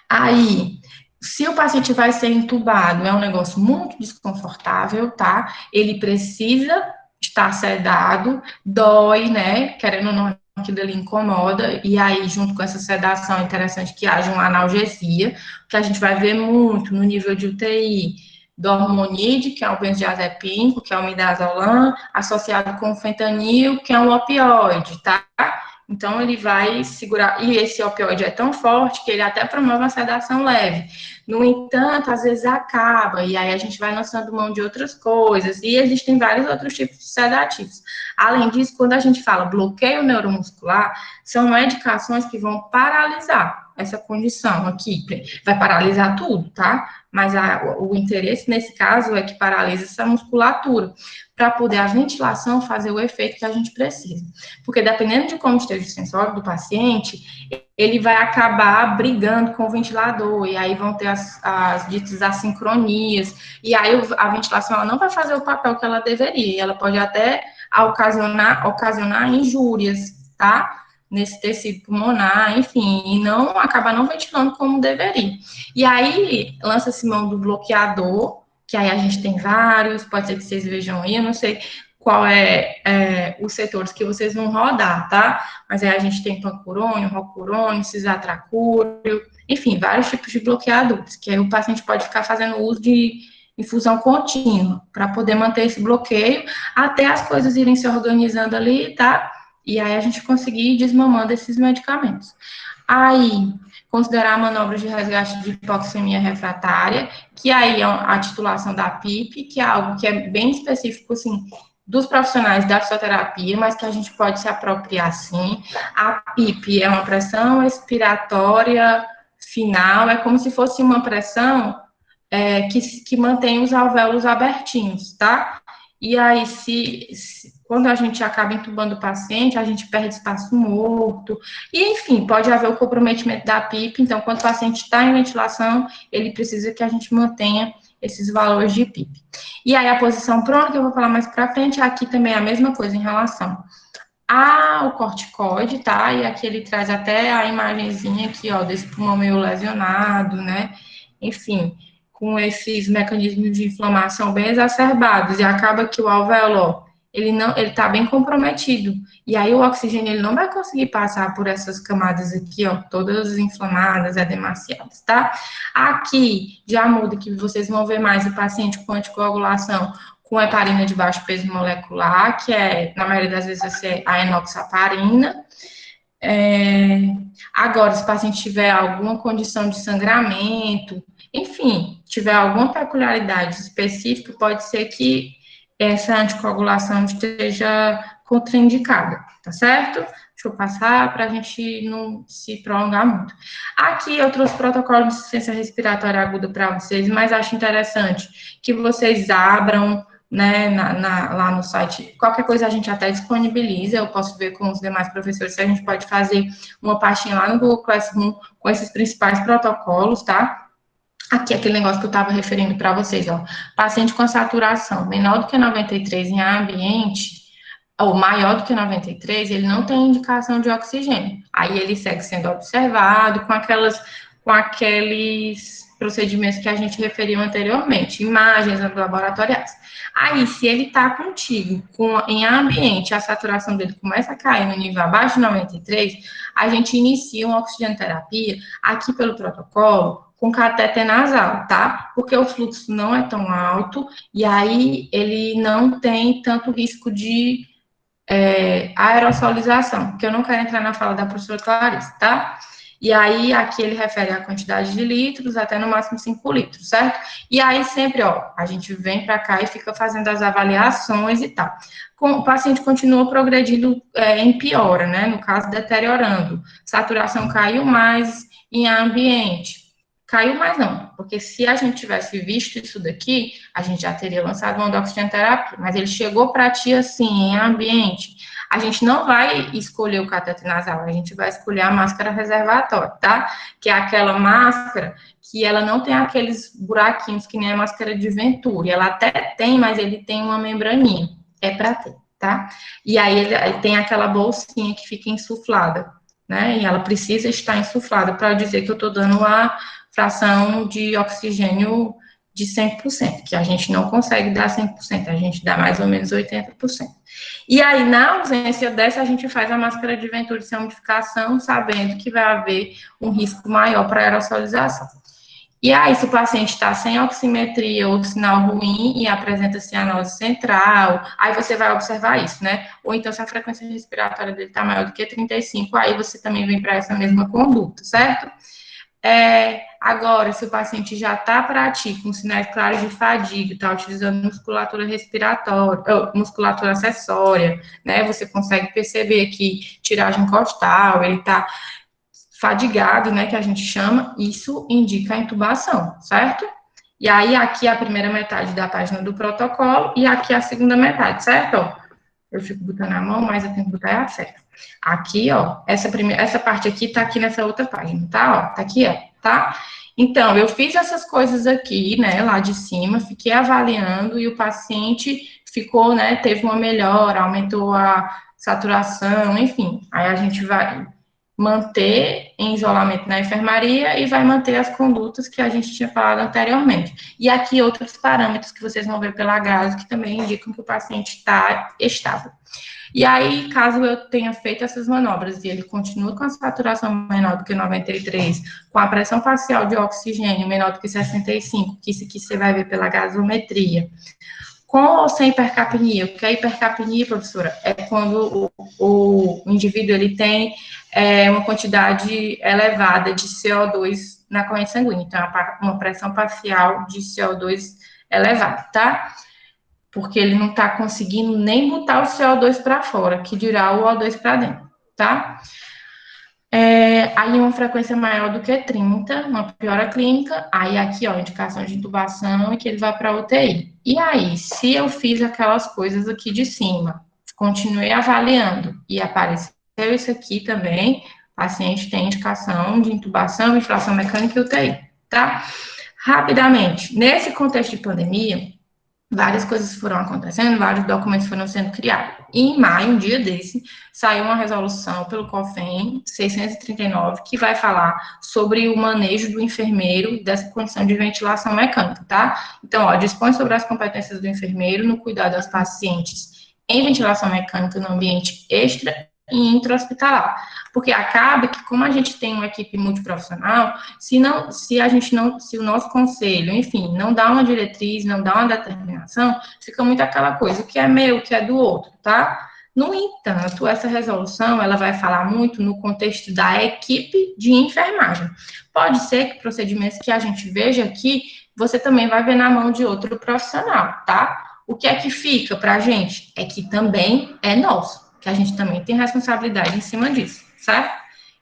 Aí, se o paciente vai ser entubado, é um negócio muito desconfortável, tá? Ele precisa estar sedado, dói, né? Querendo ou não, aquilo ali incomoda, e aí, junto com essa sedação, é interessante que haja uma analgesia, que a gente vai ver muito no nível de UTI, dormonide, que é o benzodiazepínico, que é o midazolam, associado com o fentanil, que é um opioide, tá? Então, ele vai segurar, e esse opioide é tão forte que ele até promove uma sedação leve. No entanto, às vezes acaba, e aí a gente vai lançando mão de outras coisas, e existem vários outros tipos de sedativos. Além disso, quando a gente fala bloqueio neuromuscular, são medicações que vão paralisar essa condição aqui, vai paralisar tudo, tá? Mas o interesse nesse caso é que paralisa essa musculatura, para poder a ventilação fazer o efeito que a gente precisa. Porque dependendo de como esteja o sensório do paciente, ele vai acabar brigando com o ventilador, e aí vão ter as ditas assincronias, e aí a ventilação ela não vai fazer o papel que ela deveria, e ela pode até ocasionar injúrias, tá? Nesse tecido pulmonar, enfim, e não acabar não ventilando como deveria. E aí lança-se mão do bloqueador, que aí a gente tem vários, pode ser que vocês vejam aí, eu não sei qual os setores que vocês vão rodar, tá? Mas aí a gente tem pancurônio, rocurônio, cisatracúrio, enfim, vários tipos de bloqueadores, que aí o paciente pode ficar fazendo uso de infusão contínua, para poder manter esse bloqueio, até as coisas irem se organizando ali, tá? E aí a gente conseguir ir desmamando esses medicamentos. Aí, considerar a manobra de resgate de hipoxemia refratária, que aí é a titulação da PIP, que é algo que é bem específico, assim, dos profissionais da fisioterapia, mas que a gente pode se apropriar, sim. A PIP é uma pressão expiratória final, é como se fosse uma pressão que mantém os alvéolos abertinhos, tá? E aí, quando a gente acaba entubando o paciente, a gente perde espaço morto, e enfim, pode haver o comprometimento da PIP, então, quando o paciente está em ventilação, ele precisa que a gente mantenha esses valores de PIP. E aí, a posição prona, que eu vou falar mais para frente, aqui também é a mesma coisa em relação ao corticoide, tá? E aqui ele traz até a imagenzinha aqui, ó, desse pulmão meio lesionado, né? Enfim, com esses mecanismos de inflamação bem exacerbados, e acaba que o alvéolo, ó, ele tá bem comprometido, e aí o oxigênio, ele não vai conseguir passar por essas camadas aqui, ó, todas inflamadas, edemaciadas, tá? Aqui, já muda, que vocês vão ver mais o paciente com anticoagulação, com heparina de baixo peso molecular, que na maioria das vezes, vai ser a enoxaparina. Agora, se o paciente tiver alguma condição de sangramento, enfim, tiver alguma peculiaridade específica, pode ser que essa anticoagulação esteja contraindicada, tá certo? Deixa eu passar para a gente não se prolongar muito. Aqui eu trouxe protocolo de insuficiência respiratória aguda para vocês, mas acho interessante que vocês abram, né, lá no site. Qualquer coisa a gente até disponibiliza, eu posso ver com os demais professores se a gente pode fazer uma pastinha lá no Google Classroom com esses principais protocolos, tá? Aqui, aquele negócio que eu estava referindo para vocês, ó. Paciente com saturação menor do que 93 em ar ambiente, ou maior do que 93, ele não tem indicação de oxigênio. Aí ele segue sendo observado com aqueles procedimentos que a gente referiu anteriormente, imagens laboratoriais. Aí, se ele está contigo em ambiente, a saturação dele começa a cair no nível abaixo de 93, a gente inicia uma oxigenoterapia aqui pelo protocolo com catéter nasal, tá? Porque o fluxo não é tão alto e aí ele não tem tanto risco de aerosolização, porque eu não quero entrar na fala da professora Clarice, tá? E aí, aqui ele refere a quantidade de litros, até no máximo 5 litros, certo? E aí, sempre, ó, a gente vem para cá e fica fazendo as avaliações e tal. O paciente continua progredindo em piora, né? No caso, deteriorando. Saturação caiu mais em ambiente. Caiu mais não, porque se a gente tivesse visto isso daqui, a gente já teria lançado uma oxigenoterapia, mas ele chegou para ti assim, em ambiente. A gente não vai escolher o cateter nasal, a gente vai escolher a máscara reservatória, tá? Que é aquela máscara que ela não tem aqueles buraquinhos que nem a máscara de Venturi. Ela até tem, mas ele tem uma membraninha. É para ter, tá? E aí ele tem aquela bolsinha que fica insuflada, né? E ela precisa estar insuflada para dizer que eu estou dando a fração de oxigênio de 100%, que a gente não consegue dar 100%, a gente dá mais ou menos 80%. E aí, na ausência dessa, a gente faz a máscara de Venturi sem umidificação, sabendo que vai haver um risco maior para aerosolização. E aí, se o paciente está sem oximetria ou sinal ruim e apresenta cianose central, aí você vai observar isso, né? Ou então, se a frequência respiratória dele está maior do que 35, aí você também vem para essa mesma conduta, certo? Agora, se o paciente já está para ti com sinais claros de fadiga, está utilizando musculatura respiratória, musculatura acessória, né? Você consegue perceber que tiragem costal, ele está fadigado, né? Que a gente chama, isso indica a intubação, certo? E aí, aqui é a primeira metade da página do protocolo e aqui é a segunda metade, certo? Eu fico botando a mão, mas eu tenho que botar a certa. Aqui, ó, essa parte aqui tá aqui nessa outra página, tá? Ó, tá aqui, ó, tá? Então, eu fiz essas coisas aqui, né, lá de cima, fiquei avaliando e o paciente ficou, né, teve uma melhora, aumentou a saturação, enfim. Aí a gente vai manter em isolamento na enfermaria e vai manter as condutas que a gente tinha falado anteriormente. E aqui outros parâmetros que vocês vão ver pela grade que também indicam que o paciente está estável. E aí, caso eu tenha feito essas manobras e ele continue com a saturação menor do que 93, com a pressão parcial de oxigênio menor do que 65, que isso aqui você vai ver pela gasometria, com ou sem hipercapnia? Porque a hipercapnia, professora, é quando o indivíduo ele tem uma quantidade elevada de CO2 na corrente sanguínea, então uma pressão parcial de CO2 elevada, tá? Porque ele não está conseguindo nem botar o CO2 para fora, que dirá o O2 para dentro, tá? Aí uma frequência maior do que 30, uma piora clínica, aí aqui, ó, indicação de intubação e que ele vai para UTI. E aí, se eu fiz aquelas coisas aqui de cima, continuei avaliando e apareceu isso aqui também, o paciente tem indicação de intubação, ventilação mecânica e UTI, tá? Rapidamente, nesse contexto de pandemia, várias coisas foram acontecendo, vários documentos foram sendo criados. E em maio, um dia desse, saiu uma resolução pelo COFEN 639, que vai falar sobre o manejo do enfermeiro dessa condição de ventilação mecânica, tá? Então, ó, dispõe sobre as competências do enfermeiro no cuidado das pacientes em ventilação mecânica no ambiente extra e intra-hospitalar. Porque acaba que, como a gente tem uma equipe multiprofissional, se o nosso conselho, enfim, não dá uma diretriz, não dá uma determinação, fica muito aquela coisa, o que é meu, o que é do outro, tá? No entanto, essa resolução, ela vai falar muito no contexto da equipe de enfermagem. Pode ser que procedimentos que a gente veja aqui, você também vai ver na mão de outro profissional, tá? O que é que fica pra gente? É que também é nosso, que a gente também tem responsabilidade em cima disso, certo?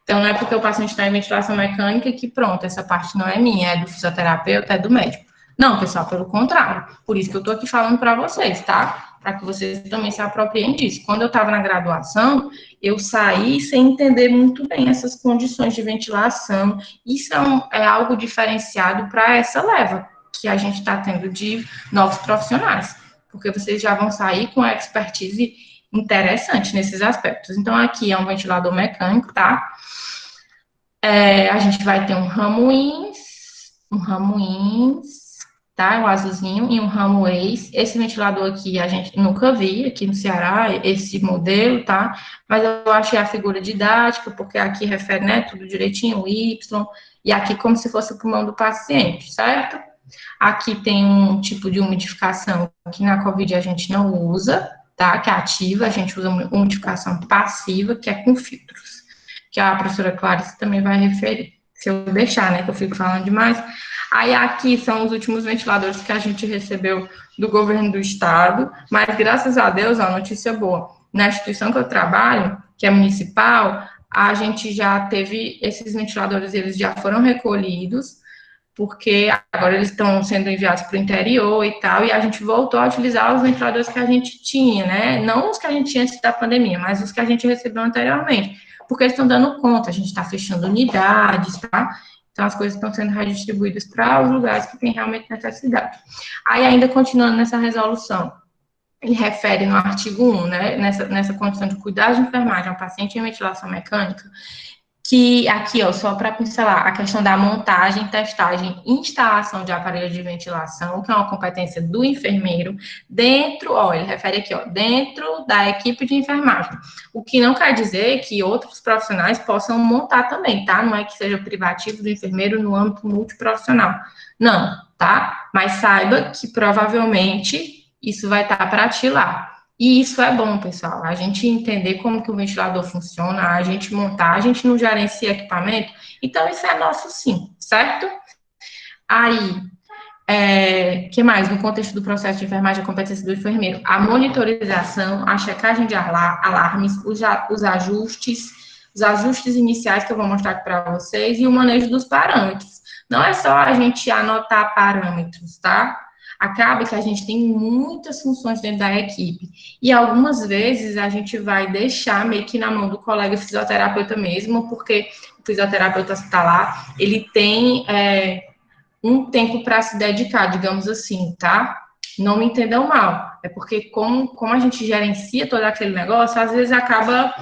Então, não é porque o paciente está em ventilação mecânica que, pronto, essa parte não é minha, é do fisioterapeuta, é do médico. Não, pessoal, pelo contrário. Por isso que eu estou aqui falando para vocês, tá? Para que vocês também se apropriem disso. Quando eu estava na graduação, eu saí sem entender muito bem essas condições de ventilação. Isso é algo diferenciado para essa leva que a gente está tendo de novos profissionais, porque vocês já vão sair com a expertise interessante nesses aspectos. Então, aqui é um ventilador mecânico, tá? A gente vai ter um ramo INS, um ramo ins, tá? Um azulzinho e um ramo ex. Esse ventilador aqui a gente nunca vi aqui no Ceará, esse modelo, tá? Mas eu achei a figura didática, porque aqui refere, né, tudo direitinho, o Y, e aqui como se fosse o pulmão do paciente, certo? Aqui tem um tipo de umidificação que na COVID a gente não usa, tá? Que é ativa, a gente usa umidificação passiva, que é com filtros, que a professora Clarice também vai referir. Se eu deixar, né, que eu fico falando demais. Aí aqui são os últimos ventiladores que a gente recebeu do governo do estado, mas graças a Deus, ó, notícia boa, na instituição que eu trabalho, que é municipal, a gente já teve esses ventiladores, eles já foram recolhidos, porque agora eles estão sendo enviados para o interior e tal, e a gente voltou a utilizar os ventiladores que a gente tinha, né? Não os que a gente tinha antes da pandemia, mas os que a gente recebeu anteriormente, porque eles estão dando conta, a gente está fechando unidades, tá? Então, as coisas estão sendo redistribuídas para os lugares que têm realmente necessidade. Aí, ainda continuando nessa resolução, ele refere no artigo 1, né, nessa condição de cuidar de enfermagem ao paciente em ventilação mecânica, que aqui, ó, só para pincelar, a questão da montagem, testagem e instalação de aparelhos de ventilação, que é uma competência do enfermeiro, dentro, ó, ele refere aqui, ó, dentro da equipe de enfermagem. O que não quer dizer que outros profissionais possam montar também, tá? Não é que seja privativo do enfermeiro no âmbito multiprofissional. Não, tá? Mas saiba que provavelmente isso vai estar para ti lá. E isso é bom, pessoal, a gente entender como que o ventilador funciona, a gente montar, a gente não gerencia equipamento, então isso é nosso sim, certo? Aí, que mais? No contexto do processo de enfermagem, a competência do enfermeiro, a monitorização, a checagem de alarmes, os ajustes iniciais que eu vou mostrar aqui para vocês e o manejo dos parâmetros. Não é só a gente anotar parâmetros, tá? Acaba que a gente tem muitas funções dentro da equipe. E algumas vezes a gente vai deixar meio que na mão do colega fisioterapeuta mesmo, porque o fisioterapeuta está lá, ele tem um tempo para se dedicar, digamos assim, tá? Não me entendam mal. É porque como a gente gerencia todo aquele negócio, às vezes acaba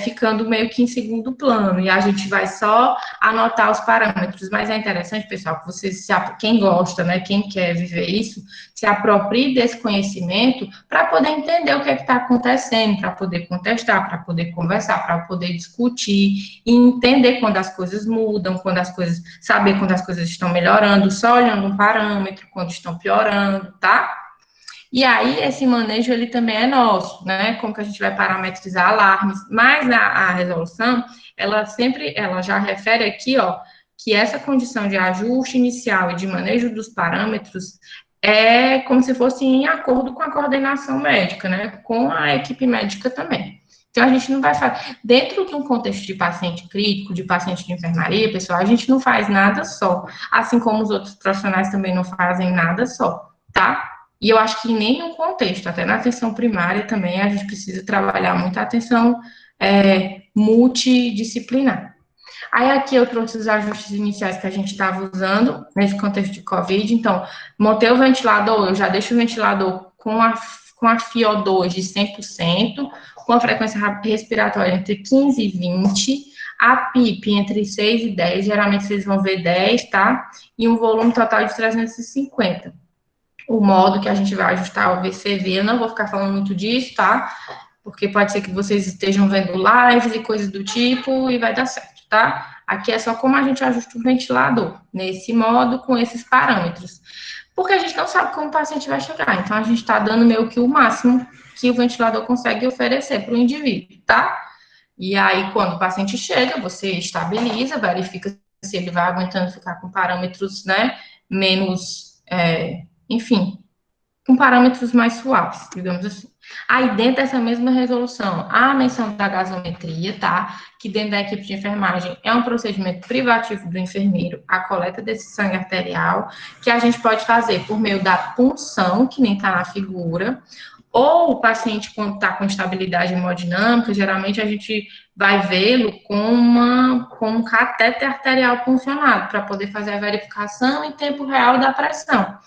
ficando meio que em segundo plano, e a gente vai só anotar os parâmetros, mas é interessante, pessoal, que vocês, quem gosta, né, quem quer viver isso, se aproprie desse conhecimento para poder entender o que é que está acontecendo, para poder contestar, para poder conversar, para poder discutir, e entender quando as coisas mudam, saber quando as coisas estão melhorando, só olhando um parâmetro, quando estão piorando, tá? E aí, esse manejo, ele também é nosso, né? Como que a gente vai parametrizar alarmes. Mas a resolução, ela já refere aqui, ó, que essa condição de ajuste inicial e de manejo dos parâmetros é como se fosse em acordo com a coordenação médica, né? Com a equipe médica também. Então, a gente não vai fazer. Dentro de um contexto de paciente crítico, de paciente de enfermaria, pessoal, a gente não faz nada só. Assim como os outros profissionais também não fazem nada só, tá? E eu acho que em nenhum contexto, até na atenção primária também, a gente precisa trabalhar muito a atenção multidisciplinar. Aí aqui eu trouxe os ajustes iniciais que a gente estava usando nesse contexto de COVID. Então, montei o ventilador, eu já deixo o ventilador com a FiO2 de 100%, com a frequência respiratória entre 15 e 20, a PIP entre 6 e 10, geralmente vocês vão ver 10, tá? E um volume total de 350. O modo que a gente vai ajustar o VCV, eu não vou ficar falando muito disso, tá? Porque pode ser que vocês estejam vendo lives e coisas do tipo e vai dar certo, tá? Aqui é só como a gente ajusta o ventilador, nesse modo, com esses parâmetros. Porque a gente não sabe como o paciente vai chegar, então a gente está dando meio que o máximo que o ventilador consegue oferecer para o indivíduo, tá? E aí, quando o paciente chega, você estabiliza, verifica se ele vai aguentando ficar com parâmetros, né, menos, enfim, com parâmetros mais suaves, digamos assim. Aí, dentro dessa mesma resolução, há a menção da gasometria, tá? Que dentro da equipe de enfermagem é um procedimento privativo do enfermeiro, a coleta desse sangue arterial, que a gente pode fazer por meio da punção, que nem tá na figura, ou o paciente, quando está com estabilidade hemodinâmica, geralmente a gente vai vê-lo com um catéter arterial puncionado, para poder fazer a verificação em tempo real da pressão.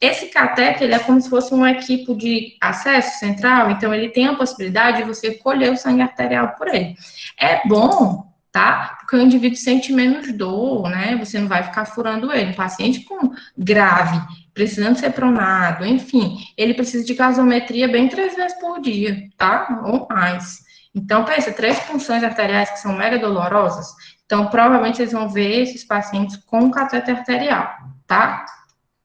Esse catéter, ele é como se fosse um equipo de acesso central, então ele tem a possibilidade de você colher o sangue arterial por ele. É bom tá? Porque o indivíduo sente menos dor, né? Você não vai ficar furando ele. Um paciente com grave, precisando ser pronado, enfim, ele precisa de gasometria bem 3 vezes por dia, tá? Ou mais. Então, pensa, 3 punções arteriais que são mega dolorosas, então, provavelmente, vocês vão ver esses pacientes com catéter arterial, tá?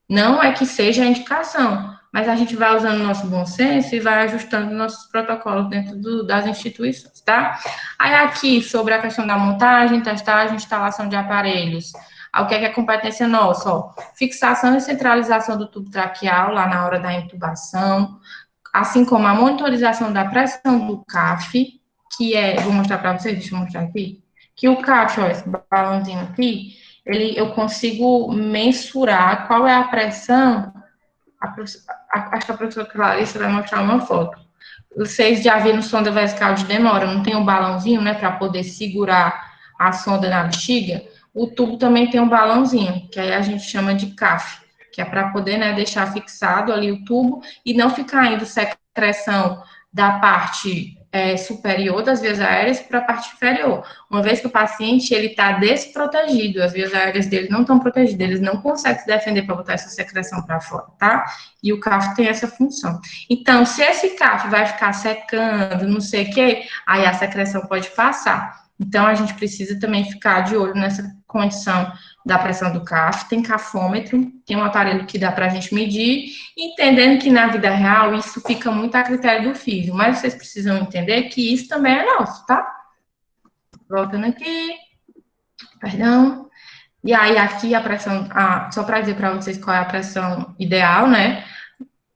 Não é que seja a indicação, mas a gente vai usando o nosso bom senso e vai ajustando nossos protocolos dentro das instituições, tá? Aí aqui, sobre a questão da montagem, testagem, instalação de aparelhos. O que é competência nossa? Ó, fixação e centralização do tubo traqueal lá na hora da intubação, assim como a monitorização da pressão do CAF, que é, vou mostrar para vocês, deixa eu mostrar aqui, que o CAF, ó, esse balãozinho aqui, eu consigo mensurar qual é a pressão. Acho que a professora Clarissa vai mostrar uma foto. Vocês já viram sonda vesical de demora, não tem um balãozinho, né, para poder segurar a sonda na bexiga? O tubo também tem um balãozinho, que aí a gente chama de CAF, que é para poder, né, deixar fixado ali o tubo e não ficar indo secreção da parte superior das vias aéreas para a parte inferior. Uma vez que o paciente ele está desprotegido, as vias aéreas dele não estão protegidas, eles não conseguem se defender para botar essa secreção para fora, tá? E o CAF tem essa função. Então, se esse CAF vai ficar secando, não sei o quê, aí a secreção pode passar. Então, a gente precisa também ficar de olho nessa condição da pressão do CAF. Tem cafômetro, tem um aparelho que dá para a gente medir, entendendo que na vida real isso fica muito a critério do físico, mas vocês precisam entender que isso também é nosso, tá? Voltando aqui, perdão. E aí, aqui a pressão, só para dizer para vocês qual é a pressão ideal, né?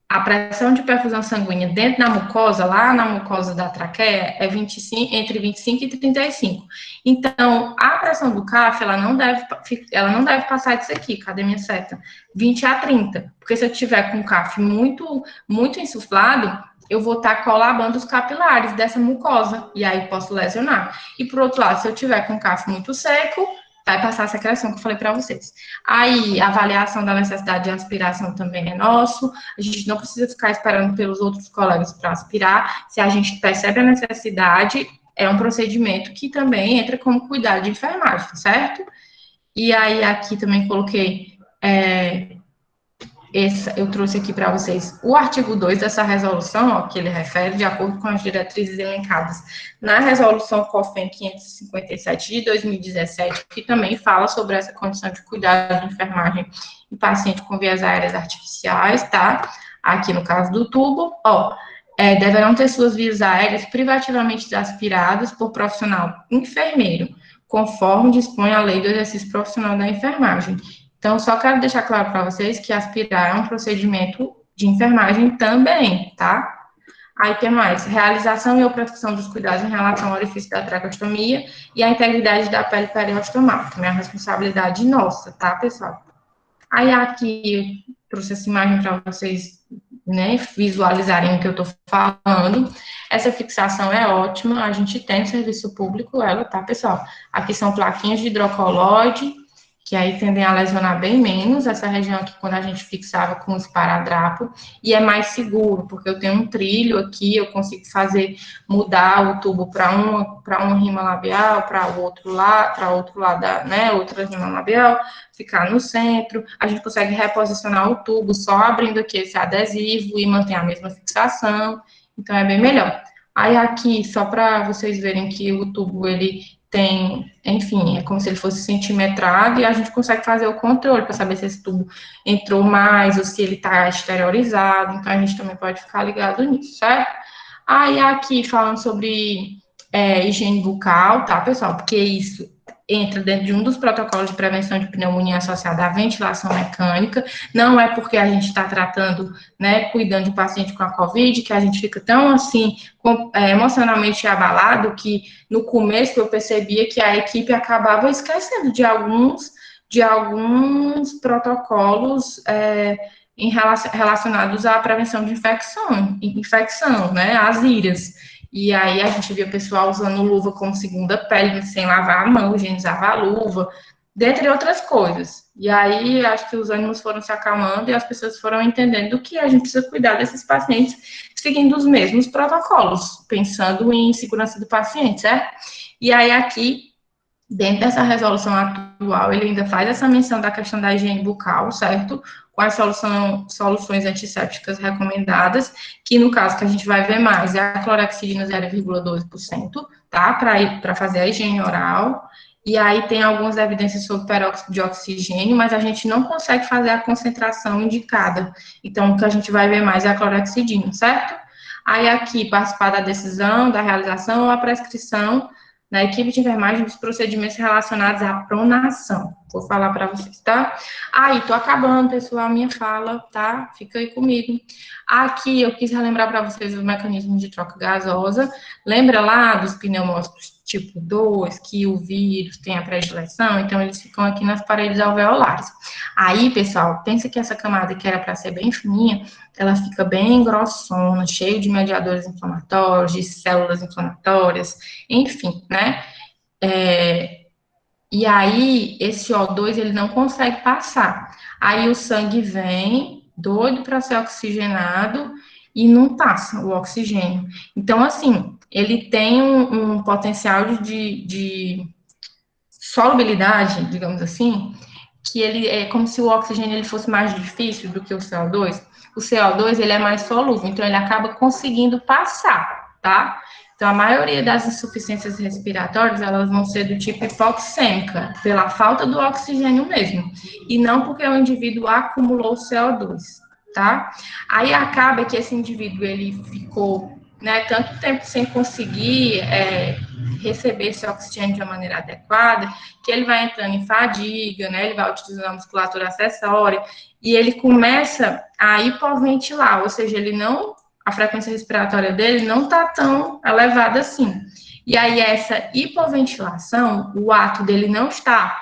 A pressão de perfusão sanguínea dentro da mucosa, lá na mucosa da traqueia, é 25, entre 25 e 35. Então, a pressão do CAF, ela não deve passar disso aqui, cadê minha seta? 20 a 30. Porque se eu tiver com o CAF muito insuflado, eu vou estar colabando os capilares dessa mucosa, e aí posso lesionar. E, por outro lado, se eu tiver com o CAF muito seco, vai passar a secreção que eu falei para vocês. Aí, a avaliação da necessidade de aspiração também é nosso. A gente não precisa ficar esperando pelos outros colegas para aspirar. Se a gente percebe a necessidade, é um procedimento que também entra como cuidado de enfermagem, certo? E aí, aqui também coloquei eu trouxe aqui para vocês o artigo 2 dessa resolução, ó, que ele refere, de acordo com as diretrizes elencadas na resolução COFEN 557 de 2017, que também fala sobre essa condição de cuidado de enfermagem em paciente com vias aéreas artificiais, tá? Aqui no caso do tubo, ó, deverão ter suas vias aéreas privativamente aspiradas por profissional enfermeiro, conforme dispõe a lei do exercício profissional da enfermagem. Então, só quero deixar claro para vocês que aspirar é um procedimento de enfermagem também, tá? Aí tem mais, realização e operação dos cuidados em relação ao orifício da traqueostomia e a integridade da pele periostomal, também é uma responsabilidade nossa, tá, pessoal? Aí aqui eu trouxe essa imagem para vocês, né, visualizarem o que eu estou falando. Essa fixação é ótima, a gente tem no serviço público ela, tá, pessoal? Aqui são plaquinhas de hidrocoloide, que aí tendem a lesionar bem menos essa região aqui quando a gente fixava com o esparadrapo, e é mais seguro, porque eu tenho um trilho aqui, eu consigo mudar o tubo para uma rima labial, para outro lado, né, outra rima labial, ficar no centro, a gente consegue reposicionar o tubo só abrindo aqui esse adesivo e manter a mesma fixação, então é bem melhor. Aí aqui, só para vocês verem que o tubo, ele tem, enfim, é como se ele fosse centimetrado e a gente consegue fazer o controle para saber se esse tubo entrou mais ou se ele está exteriorizado, então a gente também pode ficar ligado nisso, certo? Aí aqui falando sobre higiene bucal, tá, pessoal? Porque isso entra dentro de um dos protocolos de prevenção de pneumonia associada à ventilação mecânica, não é porque a gente está tratando, né, cuidando de um paciente com a COVID, que a gente fica tão, assim, emocionalmente abalado, que no começo eu percebia que a equipe acabava esquecendo de alguns protocolos relacionados à prevenção de infecção, né, as IRAs. E aí a gente via o pessoal usando luva como segunda pele, sem lavar a mão, higienizava a luva, dentre outras coisas. E aí acho que os ânimos foram se acalmando e as pessoas foram entendendo que a gente precisa cuidar desses pacientes seguindo os mesmos protocolos, pensando em segurança do paciente, certo? E aí aqui Dentro dessa resolução atual, ele ainda faz essa menção da questão da higiene bucal, certo? Com as soluções antissépticas recomendadas, que no caso que a gente vai ver mais é a clorexidina 0,12%, tá? Para fazer a higiene oral. E aí tem algumas evidências sobre peróxido de oxigênio, mas a gente não consegue fazer a concentração indicada. Então, o que a gente vai ver mais é a clorexidina, certo? Aí aqui, participar da decisão, da realização ou a prescrição na equipe de enfermagem dos procedimentos relacionados à pronação. Vou falar para vocês, tá? Aí, tô acabando, pessoal, a minha fala, tá? Fica aí comigo. Aqui, eu quis relembrar para vocês o mecanismo de troca gasosa. Lembra lá dos pneumócitos tipo 2, que o vírus tem a predileção? Então, eles ficam aqui nas paredes alveolares. Aí, pessoal, pensa que essa camada que era para ser bem fininha, ela fica bem grossona, cheio de mediadores inflamatórios, de células inflamatórias, enfim, né? E aí, esse O2, ele não consegue passar. Aí o sangue vem, doido para ser oxigenado, e não passa o oxigênio. Então, assim, ele tem um potencial de solubilidade, digamos assim, que ele é como se o oxigênio ele fosse mais difícil do que o CO2. O CO2 ele é mais solúvel, então ele acaba conseguindo passar, tá? Então a maioria das insuficiências respiratórias elas vão ser do tipo hipoxêmica, pela falta do oxigênio mesmo, e não porque o indivíduo acumulou CO2, tá? Aí acaba que esse indivíduo ele ficou, né, tanto tempo sem conseguir receber esse oxigênio de uma maneira adequada, que ele vai entrando em fadiga, né? Ele vai utilizando a musculatura acessória e ele começa a hipoventilar, ou seja, ele não, a frequência respiratória dele não está tão elevada assim. E aí essa hipoventilação, o ato dele não está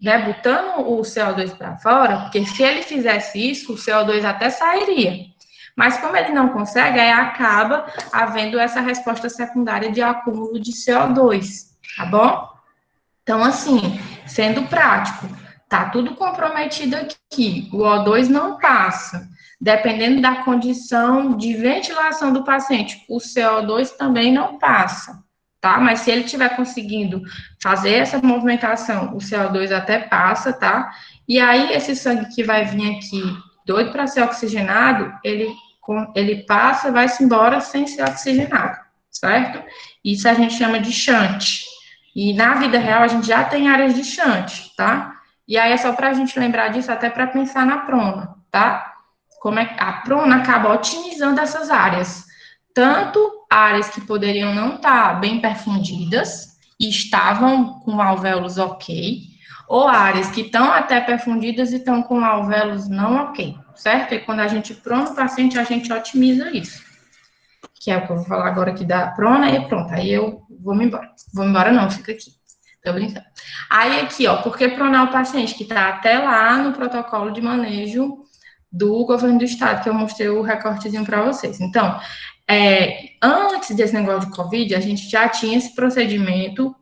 rebutando o CO2 para fora, porque se ele fizesse isso, o CO2 até sairia. Mas como ele não consegue, aí acaba havendo essa resposta secundária de acúmulo de CO2, tá bom? Então, assim, sendo prático, tá tudo comprometido aqui, o O2 não passa. Dependendo da condição de ventilação do paciente, o CO2 também não passa, tá? Mas se ele estiver conseguindo fazer essa movimentação, o CO2 até passa, tá? E aí, esse sangue que vai vir aqui, doido para ser oxigenado, ele passa, vai-se embora sem ser oxigenado, certo? Isso a gente chama de shunt. E na vida real a gente já tem áreas de shunt, tá? E aí é só para a gente lembrar disso, até para pensar na prona, tá? Como é que a prona acaba otimizando essas áreas. Tanto áreas que poderiam não estar bem perfundidas e estavam com alvéolos ok, ou áreas que estão até perfundidas e estão com alvéolos não ok, certo? E quando a gente prona o paciente, a gente otimiza isso. Que é o que eu vou falar agora aqui da prona, e pronto, aí eu vou me embora. Vou embora não, fica aqui. Tô brincando. Aí aqui, ó, por que pronar o paciente? Que tá até lá no protocolo de manejo do governo do estado, que eu mostrei o recortezinho para vocês. Então, antes desse negócio de Covid, a gente já tinha esse procedimento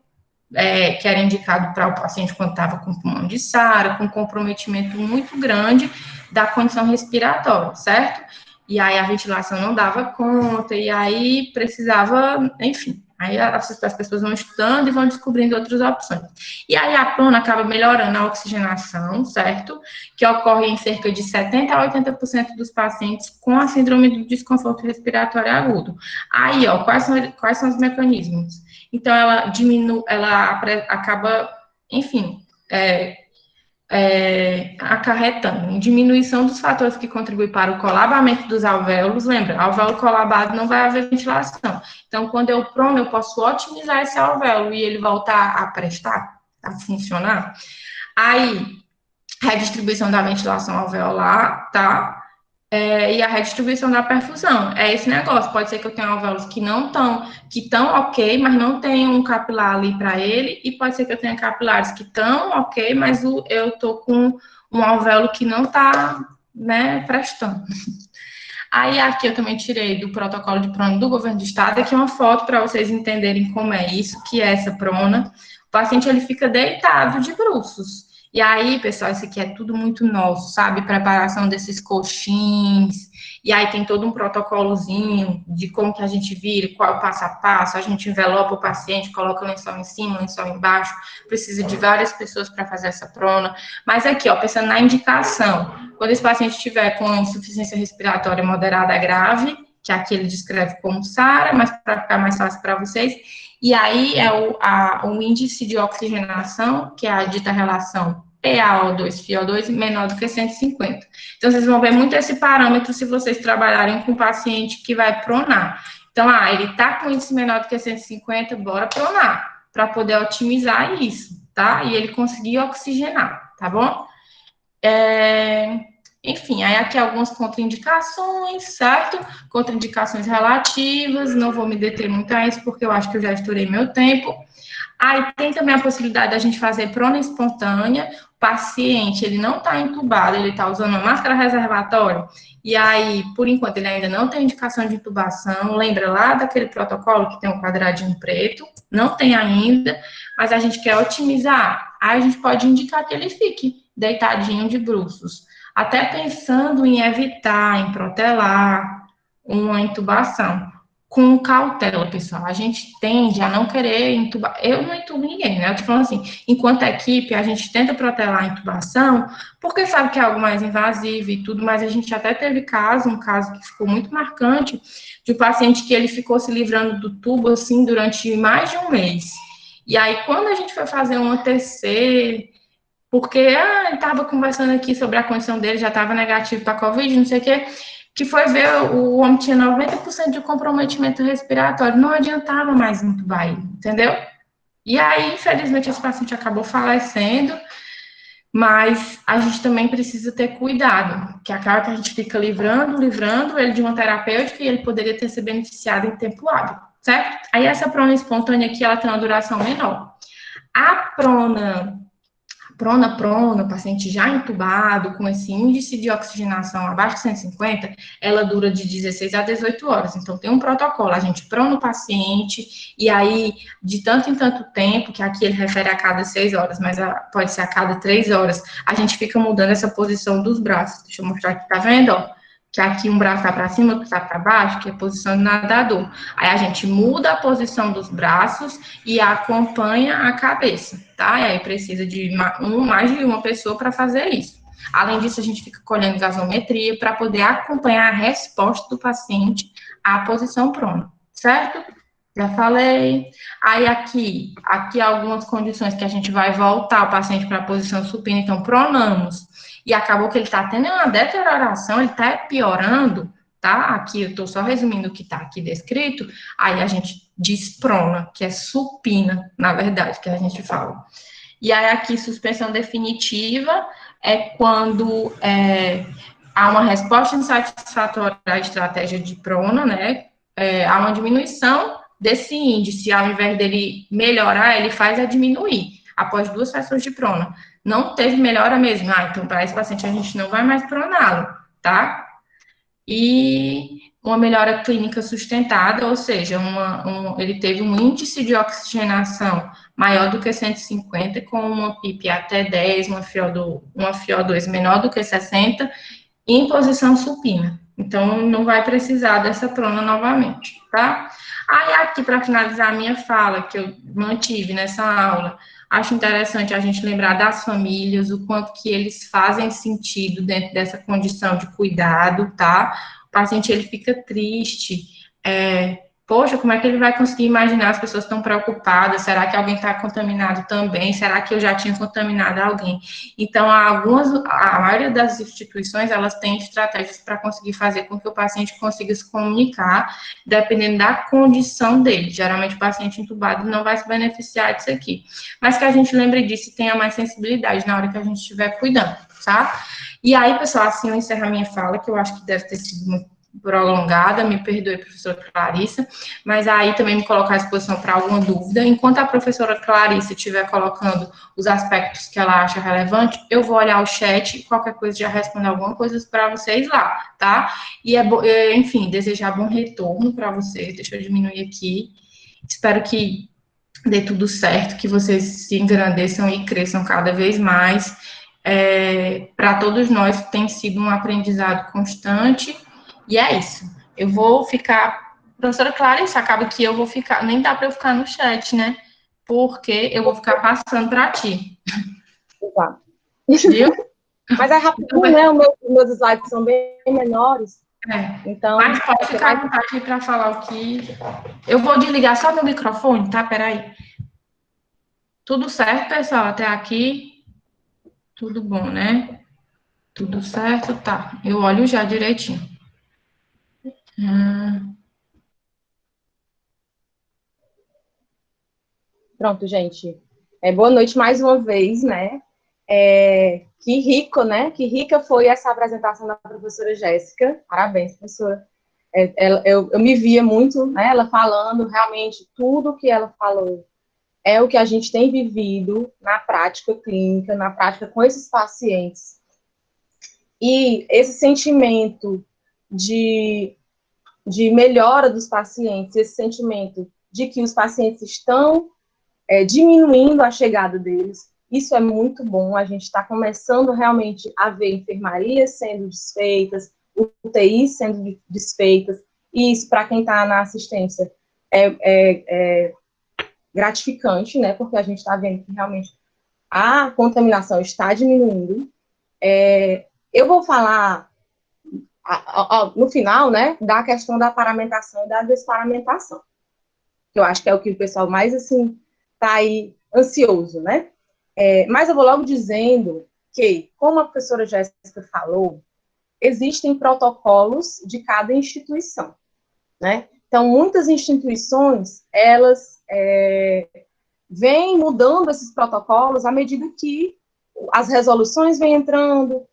que era indicado para o paciente quando estava com pulmão de SARA, com comprometimento muito grande da condição respiratória, certo? E aí a ventilação não dava conta, e aí precisava, enfim. Aí as pessoas vão estudando e vão descobrindo outras opções. E aí a prona acaba melhorando a oxigenação, certo? Que ocorre em cerca de 70% a 80% dos pacientes com a síndrome do desconforto respiratório agudo. Aí, ó, quais são os mecanismos? Então, ela acaba, enfim, acarretando em diminuição dos fatores que contribuem para o colabamento dos alvéolos. Lembra, alvéolo colabado não vai haver ventilação. Então, quando eu prono, eu posso otimizar esse alvéolo e ele voltar a prestar, a funcionar. Aí, redistribuição da ventilação alveolar, tá? E a redistribuição da perfusão. É esse negócio. Pode ser que eu tenha alvéolos que não estão, que estão ok, mas não tem um capilar ali para ele, e pode ser que eu tenha capilares que estão ok, mas eu tô com um alvéolo que não está, né, prestando. Aí aqui eu também tirei do protocolo de prona do governo do estado, aqui uma foto para vocês entenderem como é isso, que é essa prona. O paciente ele fica deitado de bruços. E aí, pessoal, isso aqui é tudo muito nosso, sabe? Preparação desses coxins, e aí tem todo um protocolozinho de como que a gente vira, qual é o passo a passo, a gente envelopa o paciente, coloca o lençol em cima, o lençol embaixo, precisa de várias pessoas para fazer essa prona. Mas aqui, ó, pensando na indicação, quando esse paciente estiver com insuficiência respiratória moderada grave, que aqui ele descreve como SARA, mas para ficar mais fácil para vocês, e aí é o índice de oxigenação, que é a dita relação PaO2, FiO2, menor do que 150. Então, vocês vão ver muito esse parâmetro se vocês trabalharem com um paciente que vai pronar. Então, ele está com índice menor do que 150, bora pronar, para poder otimizar isso, tá? E ele conseguir oxigenar, tá bom? Enfim, aí aqui algumas contraindicações, certo? Contraindicações relativas, não vou me deter muito a isso, porque eu acho que eu já estourei meu tempo. Aí tem também a possibilidade da gente fazer prona espontânea, o paciente, ele não está entubado, ele está usando uma máscara reservatória, e aí, por enquanto, ele ainda não tem indicação de intubação, lembra lá daquele protocolo que tem um quadradinho preto? Não tem ainda, mas a gente quer otimizar, aí a gente pode indicar que ele fique deitadinho de bruços, até pensando em evitar, em protelar uma intubação com cautela, pessoal. A gente tende a não querer intubar. Eu não intubo ninguém, né? Eu tô falando assim, enquanto equipe, a gente tenta protelar a intubação, porque sabe que é algo mais invasivo e tudo, mas a gente até teve um caso que ficou muito marcante, de um paciente que ele ficou se livrando do tubo, assim, durante mais de um mês. E aí, quando a gente foi fazer um ATC, porque ele estava conversando aqui sobre a condição dele, já estava negativo para Covid, não sei o quê, que foi ver o homem tinha 90% de comprometimento respiratório, não adiantava mais entubar ele, entendeu? E aí, infelizmente, esse paciente acabou falecendo, mas a gente também precisa ter cuidado, que acaba que a gente fica livrando ele de uma terapêutica e ele poderia ter se beneficiado em tempo hábil, certo? Aí essa prona espontânea aqui, ela tem uma duração menor. A prona, paciente já entubado, com esse índice de oxigenação abaixo de 150, ela dura de 16 a 18 horas. Então, tem um protocolo, a gente prona o paciente, e aí, de tanto em tanto tempo, que aqui ele refere a cada 6 horas, mas pode ser a cada 3 horas, a gente fica mudando essa posição dos braços. Deixa eu mostrar aqui, tá vendo, ó? Que aqui um braço está para cima, outro está para baixo, que é a posição do nadador. Aí a gente muda a posição dos braços e acompanha a cabeça, tá? E aí precisa de mais de uma pessoa para fazer isso. Além disso, a gente fica colhendo gasometria para poder acompanhar a resposta do paciente à posição prona, certo? Já falei. Aí aqui algumas condições que a gente vai voltar o paciente para a posição supina, então pronamos. E acabou que ele está tendo uma deterioração, ele está piorando, tá? Aqui eu estou só resumindo o que está aqui descrito, aí a gente diz prona, que é supina, na verdade, que a gente fala. E aí aqui, suspensão definitiva é quando há uma resposta insatisfatória à estratégia de prona, né? Há uma diminuição desse índice, ao invés dele melhorar, ele faz a diminuir, após 2 sessões de prona. Não teve melhora mesmo. Então, para esse paciente, a gente não vai mais proná-lo, tá? E uma melhora clínica sustentada, ou seja, ele teve um índice de oxigenação maior do que 150, com uma PIP até 10, uma FiO2 menor do que 60, em posição supina. Então, não vai precisar dessa prona novamente, tá? Aí, aqui, para finalizar a minha fala, que eu mantive nessa aula, acho interessante a gente lembrar das famílias, o quanto que eles fazem sentido dentro dessa condição de cuidado, tá? O paciente, ele fica triste, poxa, como é que ele vai conseguir imaginar as pessoas tão preocupadas? Será que alguém está contaminado também? Será que eu já tinha contaminado alguém? Então, a maioria das instituições, elas têm estratégias para conseguir fazer com que o paciente consiga se comunicar, dependendo da condição dele. Geralmente, o paciente entubado não vai se beneficiar disso aqui. Mas que a gente lembre disso e tenha mais sensibilidade na hora que a gente estiver cuidando, tá? E aí, pessoal, assim eu encerro a minha fala, que eu acho que deve ter sido muito prolongada, me perdoe, professora Clarissa, mas aí também me colocar à disposição para alguma dúvida. Enquanto a professora Clarissa estiver colocando os aspectos que ela acha relevante, eu vou olhar o chat e qualquer coisa já responder alguma coisa para vocês lá, tá? E, enfim, desejar bom retorno para vocês. Deixa eu diminuir aqui. Espero que dê tudo certo, que vocês se engrandeçam e cresçam cada vez mais. Para todos nós tem sido um aprendizado constante, e é isso. Eu vou ficar, professora Clarice, acaba que eu vou ficar, nem dá para eu ficar no chat, né? Porque eu vou ficar passando para ti. Exato. Viu? Mas é rapidinho, né? Os meus slides são bem menores. Então, mas pode ficar à vontade para falar o que. Eu vou desligar só meu microfone, tá? Peraí. Tudo certo, pessoal? Até aqui? Tudo bom, né? Tudo certo? Tá. Eu olho já direitinho. Pronto, gente. Boa noite mais uma vez, né? Que rico, né? Que rica foi essa apresentação da professora Jéssica. Parabéns, professora. Eu me via muito, né? Ela falando realmente tudo que ela falou é o que a gente tem vivido na prática clínica, na prática com esses pacientes. E esse sentimento de, de melhora dos pacientes, esse sentimento de que os pacientes estão diminuindo a chegada deles, isso é muito bom. A gente está começando realmente a ver enfermarias sendo desfeitas, UTIs sendo desfeitas, e isso, para quem está na assistência, é gratificante, né? Porque a gente está vendo que realmente a contaminação está diminuindo. Eu vou falar no final, né, da questão da paramentação e da desparamentação, que eu acho que é o que o pessoal mais, assim, está aí ansioso, né? Mas eu vou logo dizendo que, como a professora Jéssica falou, existem protocolos de cada instituição, né? Então, muitas instituições, elas vêm mudando esses protocolos à medida que as resoluções vêm entrando,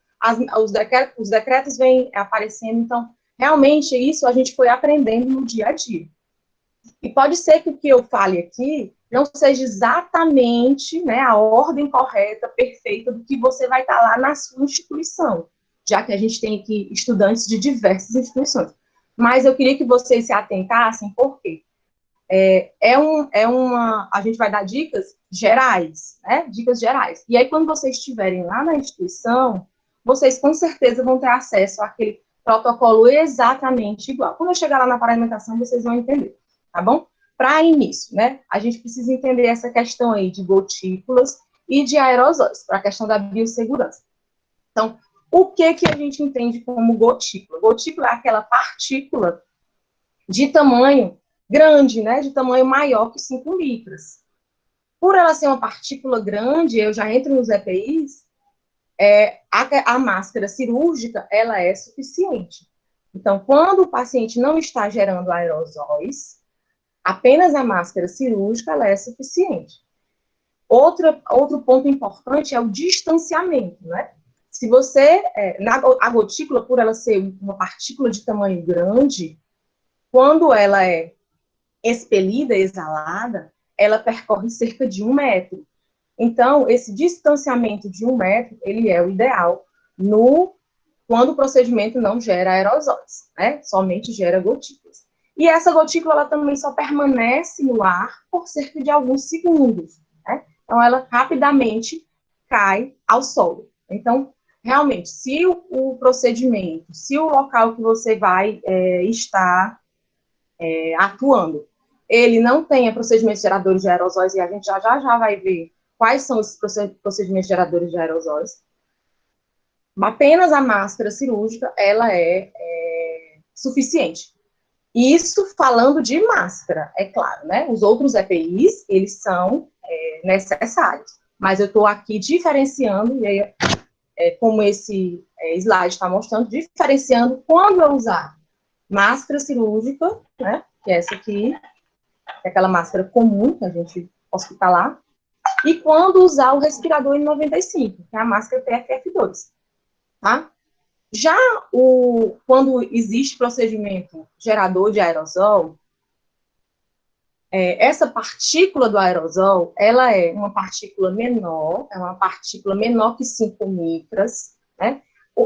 os decretos vêm aparecendo. Então, realmente, isso a gente foi aprendendo no dia a dia. E pode ser que o que eu fale aqui não seja exatamente, né, a ordem correta, perfeita, do que você vai estar lá na sua instituição, já que a gente tem aqui estudantes de diversas instituições. Mas eu queria que vocês se atentassem, por quê? A gente vai dar dicas gerais, né? Dicas gerais. E aí, quando vocês estiverem lá na instituição, vocês com certeza vão ter acesso àquele protocolo exatamente igual. Quando eu chegar lá na paramentação, vocês vão entender, tá bom? Para início, né? A gente precisa entender essa questão aí de gotículas e de aerosóis, para a questão da biossegurança. Então, o que a gente entende como gotícula? Gotícula é aquela partícula de tamanho grande, né, de tamanho maior que 5 micras. Por ela ser uma partícula grande, eu já entro nos EPIs, a máscara cirúrgica, ela é suficiente. Então, quando o paciente não está gerando aerosóis, apenas a máscara cirúrgica, ela é suficiente. Outro ponto importante é o distanciamento, né? Se você, a gotícula, por ela ser uma partícula de tamanho grande, quando ela é expelida, exalada, ela percorre cerca de 1 metro. Então, esse distanciamento de 1 metro, ele é o ideal quando o procedimento não gera aerosóis, né? Somente gera gotículas. E essa gotícula, ela também só permanece no ar por cerca de alguns segundos, né? Então, ela rapidamente cai ao solo. Então, realmente, se o procedimento, se o local que você vai estar atuando, ele não tenha procedimentos geradores de aerosóis, e a gente já vai ver quais são os procedimentos geradores de aerosóis, apenas a máscara cirúrgica, ela é suficiente. Isso falando de máscara, é claro, né? Os outros EPIs, eles são necessários, mas eu estou aqui diferenciando, e aí, como esse slide está mostrando, diferenciando quando eu usar máscara cirúrgica, né? Que é essa aqui, que é aquela máscara comum que a gente hospitalar, e quando usar o respirador N95, que é a máscara PFF2, tá? Já quando existe procedimento gerador de aerosol, essa partícula do aerosol, ela é uma partícula menor, que 5 micras, né?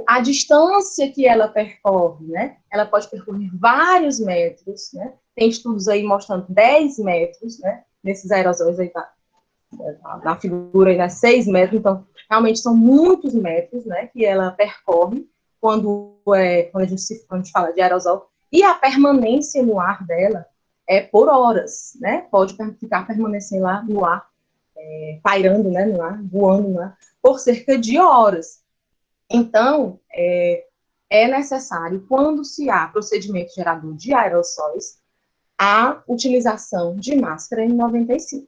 A distância que ela percorre, né? Ela pode percorrer vários metros, né? Tem estudos aí mostrando 10 metros, né? nesses aerosóis aí, na figura aí, né, 6 metros, então, realmente são muitos metros, né, que ela percorre quando a gente fala de aerosol, e a permanência no ar dela é por horas, né, pode ficar permanecendo lá no ar, pairando, né, no ar, voando no ar, por cerca de horas. Então, é necessário, quando se há procedimento gerador de aerossóis, a utilização de máscara N95.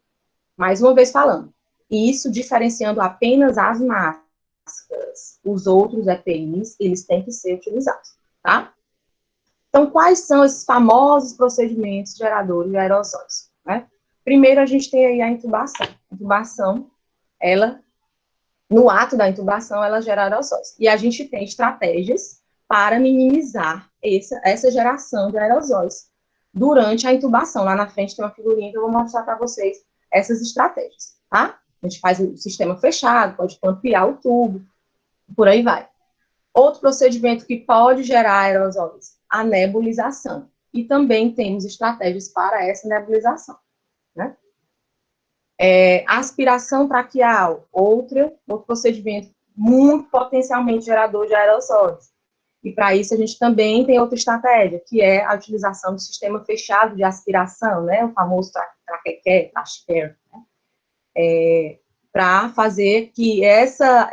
Mais uma vez falando, isso diferenciando apenas as máscaras. Os outros EPIs, eles têm que ser utilizados, tá? Então, quais são esses famosos procedimentos geradores de aerossóis, né? Primeiro, a gente tem aí a intubação. A intubação, no ato da intubação, ela gera aerossóis. E a gente tem estratégias para minimizar essa geração de aerossóis durante a intubação. Lá na frente tem uma figurinha que eu vou mostrar para vocês essas estratégias, tá? A gente faz o sistema fechado, pode ampliar o tubo, por aí vai. Outro procedimento que pode gerar aerossóis, a nebulização. E também temos estratégias para essa nebulização, né? Aspiração traqueal, outro procedimento muito potencialmente gerador de aerossóis. E para isso a gente também tem outra estratégia, que é a utilização do sistema fechado de aspiração, né, o famoso traquequé, né, para fazer que essa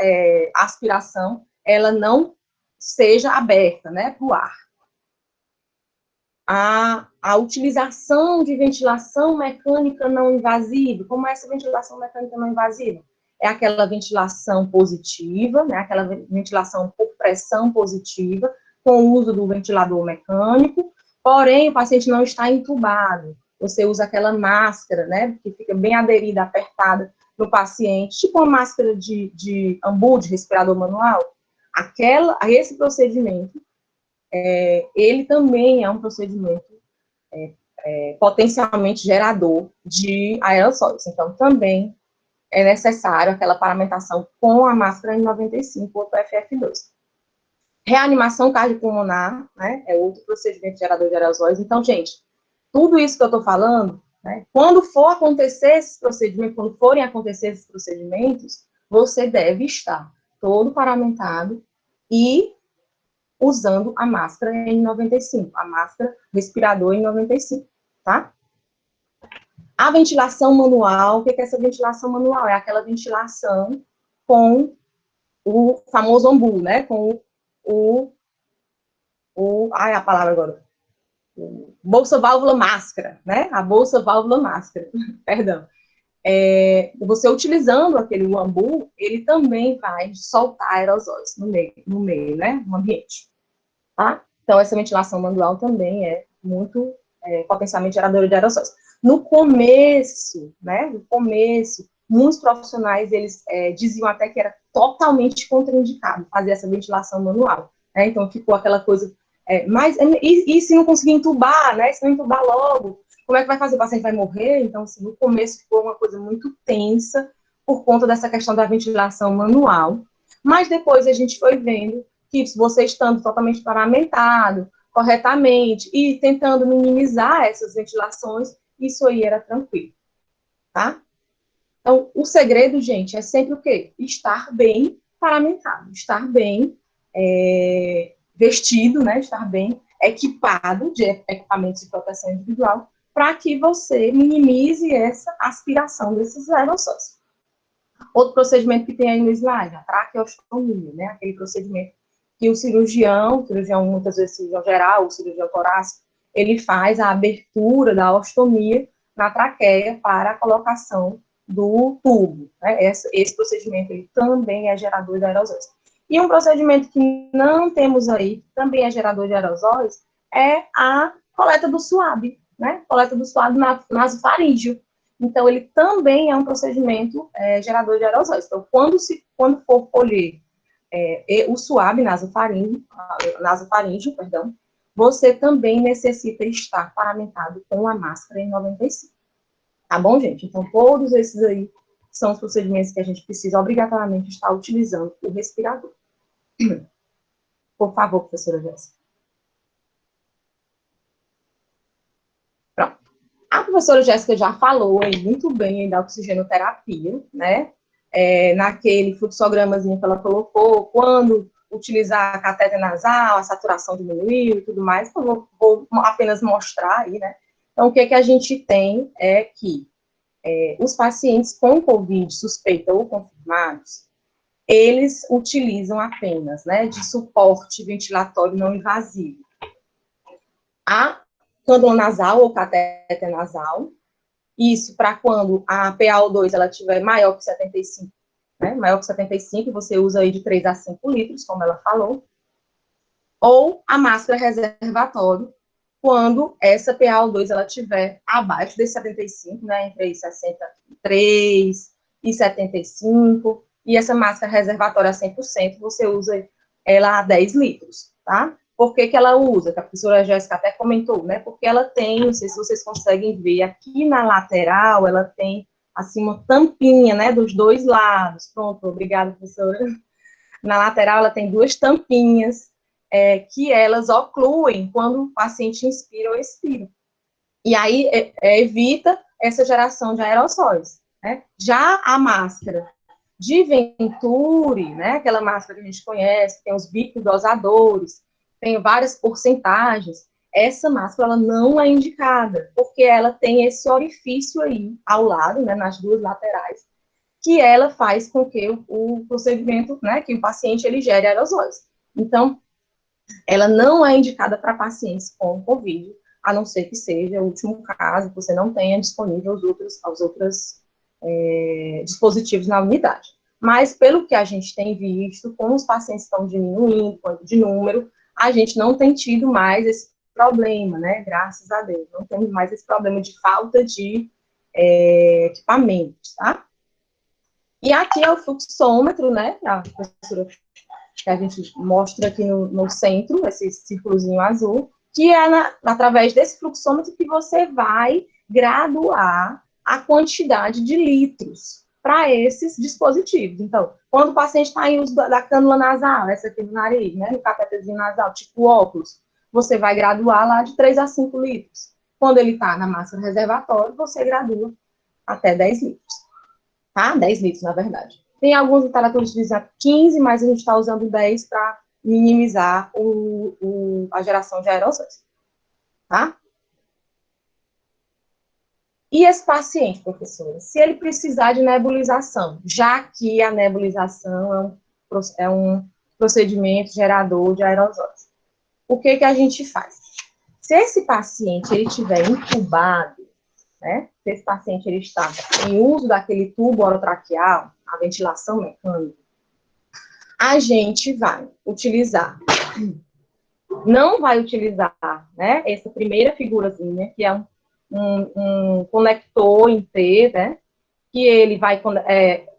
aspiração ela não seja aberta, né, para o ar. A utilização de ventilação mecânica não invasiva. Como é essa ventilação mecânica não invasiva? É aquela ventilação positiva, né, aquela ventilação por pressão positiva, com o uso do ventilador mecânico, porém, o paciente não está entubado. Você usa aquela máscara, né, que fica bem aderida, apertada no paciente, tipo uma máscara de ambu, de respirador manual. Esse procedimento, ele também é um procedimento potencialmente gerador de aerossóis. Então, também é necessário aquela paramentação com a máscara N95 ou FFP2. Reanimação cardiopulmonar, né, é outro procedimento gerador de aerossóis. Então, gente, tudo isso que eu estou falando, né, quando forem acontecer esses procedimentos, você deve estar todo paramentado e usando a máscara N95, a máscara respirador N95, tá? A ventilação manual, o que é essa ventilação manual? É aquela ventilação com o famoso ambu, né? Com a palavra agora. Bolsa válvula máscara, né? A bolsa válvula máscara, perdão. Você utilizando aquele ambu, ele também vai soltar aerosóis no meio, né? No ambiente. Tá? Então, essa ventilação manual também é muito potencialmente geradora de aerossóis. No começo, né? No começo, muitos profissionais, eles diziam até que era totalmente contraindicado fazer essa ventilação manual. Né? Então, ficou aquela coisa... e se não conseguir entubar, né? Se não entubar logo, como é que vai fazer? O paciente vai morrer? Então, assim, no começo ficou uma coisa muito tensa por conta dessa questão da ventilação manual. Mas depois a gente foi vendo que você estando totalmente paramentado, corretamente, e tentando minimizar essas ventilações, isso aí era tranquilo, tá? Então, o segredo, gente, é sempre o quê? Estar bem paramentado, estar bem vestido, né? Estar bem equipado de equipamentos de proteção individual, para que você minimize essa aspiração desses aerossóis. Outro procedimento que tem aí no slide, a traqueostomia, né? Aquele procedimento que o cirurgião muitas vezes cirurgião geral, o cirurgião torácico, ele faz a abertura da ostomia na traqueia para a colocação do tubo. Né? Esse procedimento ele também é gerador de aerosóis. E um procedimento que não temos aí, que também é gerador de aerosóis, é a coleta do suave, né? Coleta do suave nasofaríngeo. Então, ele também é um procedimento gerador de aerosóis. Então, quando for colher o suave nasofaríngeo, perdão, você também necessita estar paramentado com a máscara N95. Tá bom, gente? Então, todos esses aí são os procedimentos que a gente precisa obrigatoriamente estar utilizando o respirador. Por favor, professora Jéssica. Pronto. professora Jéssica já falou aí muito bem da oxigenoterapia, né? Naquele fluxogramazinho que ela colocou, quando utilizar a catéter nasal, a saturação diminuiu e tudo mais, então vou apenas mostrar aí, né? Então, o que a gente tem é que os pacientes com COVID suspeita ou confirmados, eles utilizam apenas, né, de suporte ventilatório não invasivo, a cânula nasal ou catéter nasal, isso para quando a PaO2 ela tiver maior que 75, né, maior que 75, você usa aí de 3 a 5 litros, como ela falou, ou a máscara reservatório, quando essa PaO2 ela tiver abaixo de 75, né, entre 63 e 75, e essa máscara reservatória a 100%, você usa ela a 10 litros, tá? Por que ela usa? Que a professora Jéssica até comentou, né? Porque ela tem, não sei se vocês conseguem ver, aqui na lateral, ela tem, assim, uma tampinha, né, dos dois lados. Pronto, obrigada, professora. Na lateral, ela tem duas tampinhas, que elas ocluem quando o paciente inspira ou expira. E aí evita essa geração de aerossóis, né? Já a máscara de Venturi, né, aquela máscara que a gente conhece, tem os bicos dosadores, tem várias porcentagens, essa máscara ela não é indicada, porque ela tem esse orifício aí ao lado, né, nas duas laterais, que ela faz com que o procedimento, né, que o paciente ele gere aerosóis. Então, ela não é indicada para pacientes com COVID, a não ser que seja o último caso, que você não tenha disponível os outros dispositivos na unidade. Mas, pelo que a gente tem visto, como os pacientes estão diminuindo de número, a gente não tem tido mais esse problema, né? Graças a Deus, não temos mais esse problema de falta de equipamentos, tá? E aqui é o fluxômetro, né? A professora que a gente mostra aqui no centro, esse círculozinho azul, que é através desse fluxômetro que você vai graduar a quantidade de litros para esses dispositivos. Então, quando o paciente está em uso da cânula nasal, essa aqui do nariz, né, no cateterzinho nasal, tipo óculos, você vai graduar lá de 3 a 5 litros. Quando ele está na máscara reservatória, você gradua até 10 litros. Tá? 10 litros, na verdade. Tem algumas literaturas que dizem 15, mas a gente está usando 10 para minimizar a geração de aerossóis. Tá? E esse paciente, professora, se ele precisar de nebulização, já que a nebulização é um procedimento gerador de aerosóis, o que a gente faz? Se esse paciente ele estiver intubado, né, se esse paciente ele está em uso daquele tubo orotraqueal, a ventilação mecânica, a gente vai utilizar, não vai utilizar, né, essa primeira figurazinha, que é um conector em T, né, que ele vai,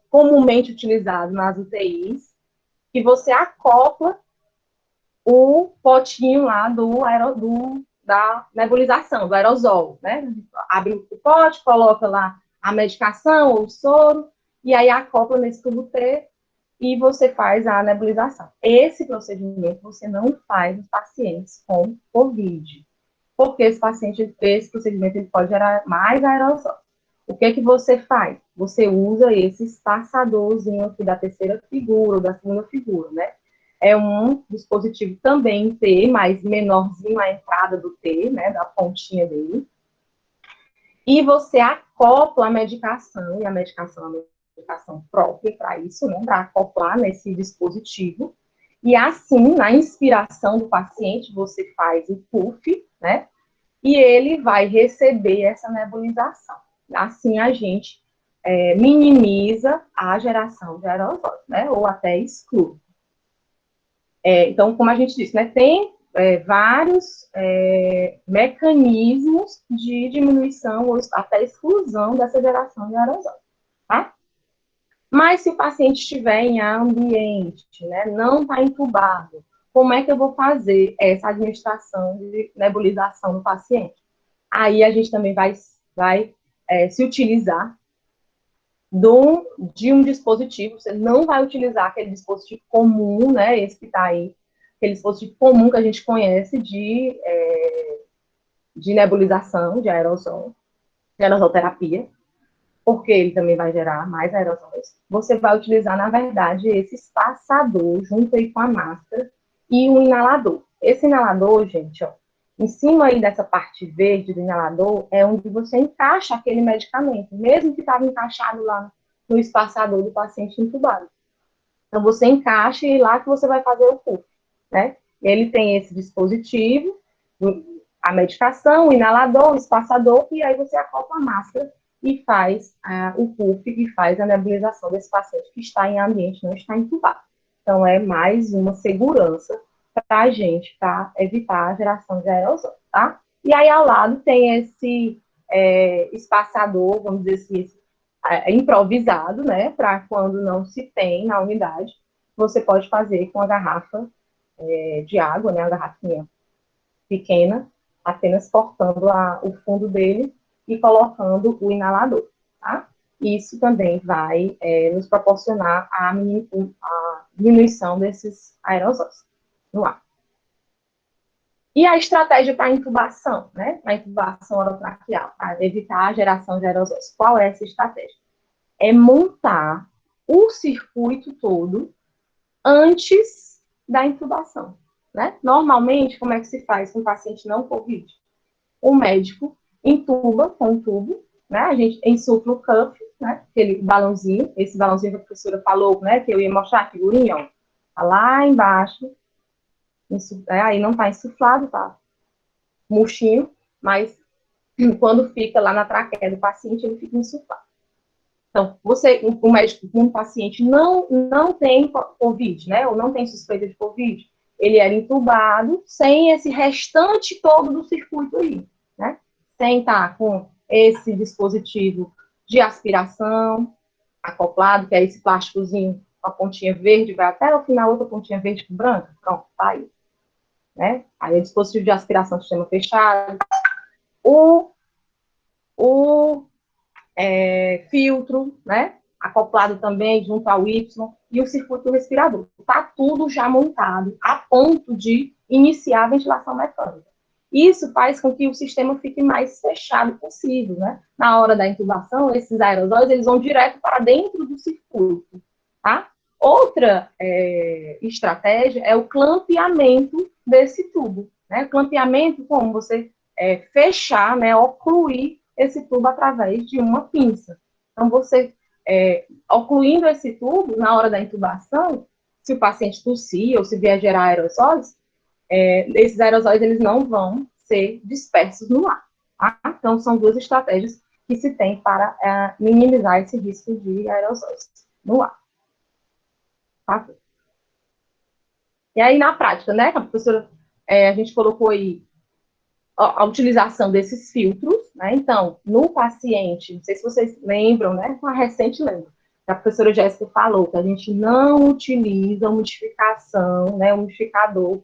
comumente utilizado nas UTIs, que você acopla o potinho lá da nebulização, do aerosol, né, abre o pote, coloca lá a medicação ou o soro, e aí acopla nesse tubo T, e você faz a nebulização. Esse procedimento você não faz nos pacientes com COVID, porque esse procedimento ele pode gerar mais aerossol. O que você faz? Você usa esse espaçadorzinho aqui da terceira figura, ou da segunda figura, né? É um dispositivo também T, mas menorzinho a entrada do T, né, da pontinha dele. E você acopla a medicação, e a medicação é uma medicação própria para isso, né, para acoplar nesse dispositivo. E assim, na inspiração do paciente, você faz o puff, né, e ele vai receber essa nebulização. Assim, a gente minimiza a geração de aerosóis, né, ou até exclui. Então, como a gente disse, né, tem vários mecanismos de diminuição ou até exclusão dessa geração de aerosol, tá? Mas se o paciente estiver em ambiente, né, não está entubado, como é que eu vou fazer essa administração de nebulização no paciente? Aí a gente também vai se utilizar de um dispositivo, você não vai utilizar aquele dispositivo comum, né, esse que está aí, aquele dispositivo comum que a gente conhece de nebulização de aerosol. de aerosolterapia, porque ele também vai gerar mais aerossóis. Você vai utilizar, na verdade, esse espaçador junto aí com a máscara e o inalador. Esse inalador, gente, ó, em cima aí dessa parte verde do inalador é onde você encaixa aquele medicamento, mesmo que estava encaixado lá no espaçador do paciente entubado. Então, você encaixa e lá que você vai fazer o puff, né? Ele tem esse dispositivo, a medicação, o inalador, o espaçador, e aí você acopla a máscara e faz o puff e faz a nebulização desse paciente que está em ambiente, não está entubado. Então, é mais uma segurança para a gente, para evitar a geração de aerosol, tá? E aí, ao lado, tem esse espaçador, vamos dizer assim, improvisado, né, para quando não se tem na unidade, você pode fazer com a garrafa de água, né, a garrafinha pequena, apenas cortando o fundo dele e colocando o inalador, tá? Isso também vai nos proporcionar a diminuição desses aerosóis no ar. E a estratégia para a intubação, né? A intubação orotraqueal, para evitar a geração de aerosóis. Qual é essa estratégia? É montar o circuito todo antes da intubação, né? Normalmente, como é que se faz com o paciente não COVID? O médico intuba com um tubo, né? A gente insufla o cuff, né? Aquele balãozinho, esse balãozinho que a professora falou, né? Que eu ia mostrar a figurinha, ó. Tá lá embaixo, aí não tá insuflado, tá murchinho, mas quando fica lá na traqueia do paciente, ele fica insuflado. Então, o médico com um paciente não tem COVID, né? Ou não tem suspeita de COVID, ele era intubado sem esse restante todo do circuito aí, né? Sem estar com esse dispositivo de aspiração acoplado, que é esse plásticozinho com a pontinha verde, vai até o final outra pontinha verde com branca, pronto, tá aí. Né? Aí é dispositivo de aspiração sistema fechado, o filtro, né? Acoplado também junto ao Y, e o circuito respirador. Está tudo já montado a ponto de iniciar a ventilação mecânica. Isso faz com que o sistema fique mais fechado possível, né? Na hora da intubação, esses aerosóis, eles vão direto para dentro do circuito, tá? Outra estratégia é o clampeamento desse tubo, né? O clampeamento, como você fechar, né? Ocluir esse tubo através de uma pinça. Então, você, ocluindo esse tubo, na hora da intubação, se o paciente tossir ou se vier gerar aerossóis, esses aerossóis eles não vão ser dispersos no ar. Tá? Então, são duas estratégias que se tem para minimizar esse risco de aerossóis no ar. Tá? E aí, na prática, né, a professora, a gente colocou aí a utilização desses filtros, né? Então, no paciente, não sei se vocês lembram, né? Uma recente lembra, a professora Jéssica falou que a gente não utiliza umidificação, né? Umidificador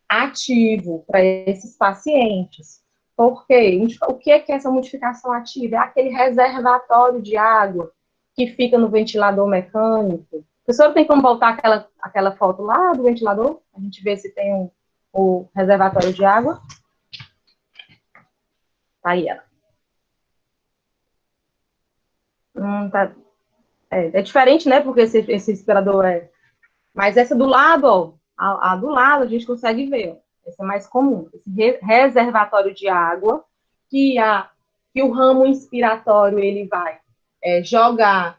ativo para esses pacientes. Por quê? O que é essa umidificação ativa? É aquele reservatório de água que fica no ventilador mecânico. Professora, tem como voltar aquela foto lá do ventilador? A gente vê se tem o reservatório de água. Tá aí ela. Tá. É diferente, né? Porque esse respirador Mas essa do lado, ó, a do lado a gente consegue ver, ó. Essa é mais comum. Esse reservatório de água, que o ramo inspiratório ele vai jogar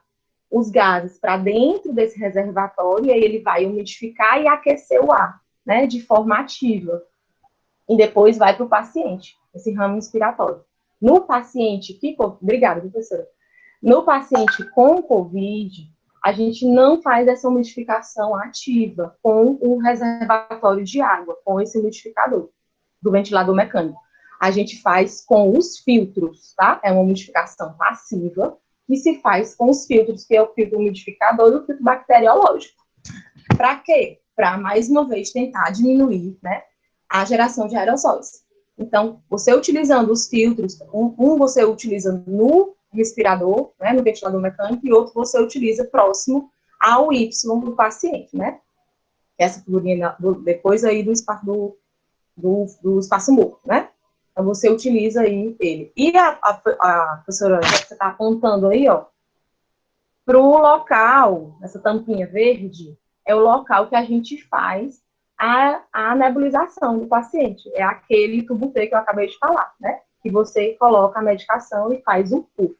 os gases para dentro desse reservatório, e aí ele vai umidificar e aquecer o ar, né? De forma ativa. E depois vai para o paciente, esse ramo inspiratório. No paciente que. Obrigada, professora. No paciente com COVID, a gente não faz essa umidificação ativa com o reservatório de água, com esse umidificador do ventilador mecânico. A gente faz com os filtros, tá? É uma umidificação passiva que se faz com os filtros, que é o filtro umidificador e o filtro bacteriológico. Para quê? Para, mais uma vez, tentar diminuir, né, a geração de aerossóis. Então, você utilizando os filtros, um você utiliza no respirador, né, no ventilador mecânico, e outro você utiliza próximo ao Y do paciente, né? Essa figurinha depois aí do espaço morto, né? Então, você utiliza aí ele. E a professora, que você está apontando aí, ó, para o local, essa tampinha verde, é o local que a gente faz a nebulização do paciente. É aquele tubo T que eu acabei de falar, né? Que você coloca a medicação e faz um puff.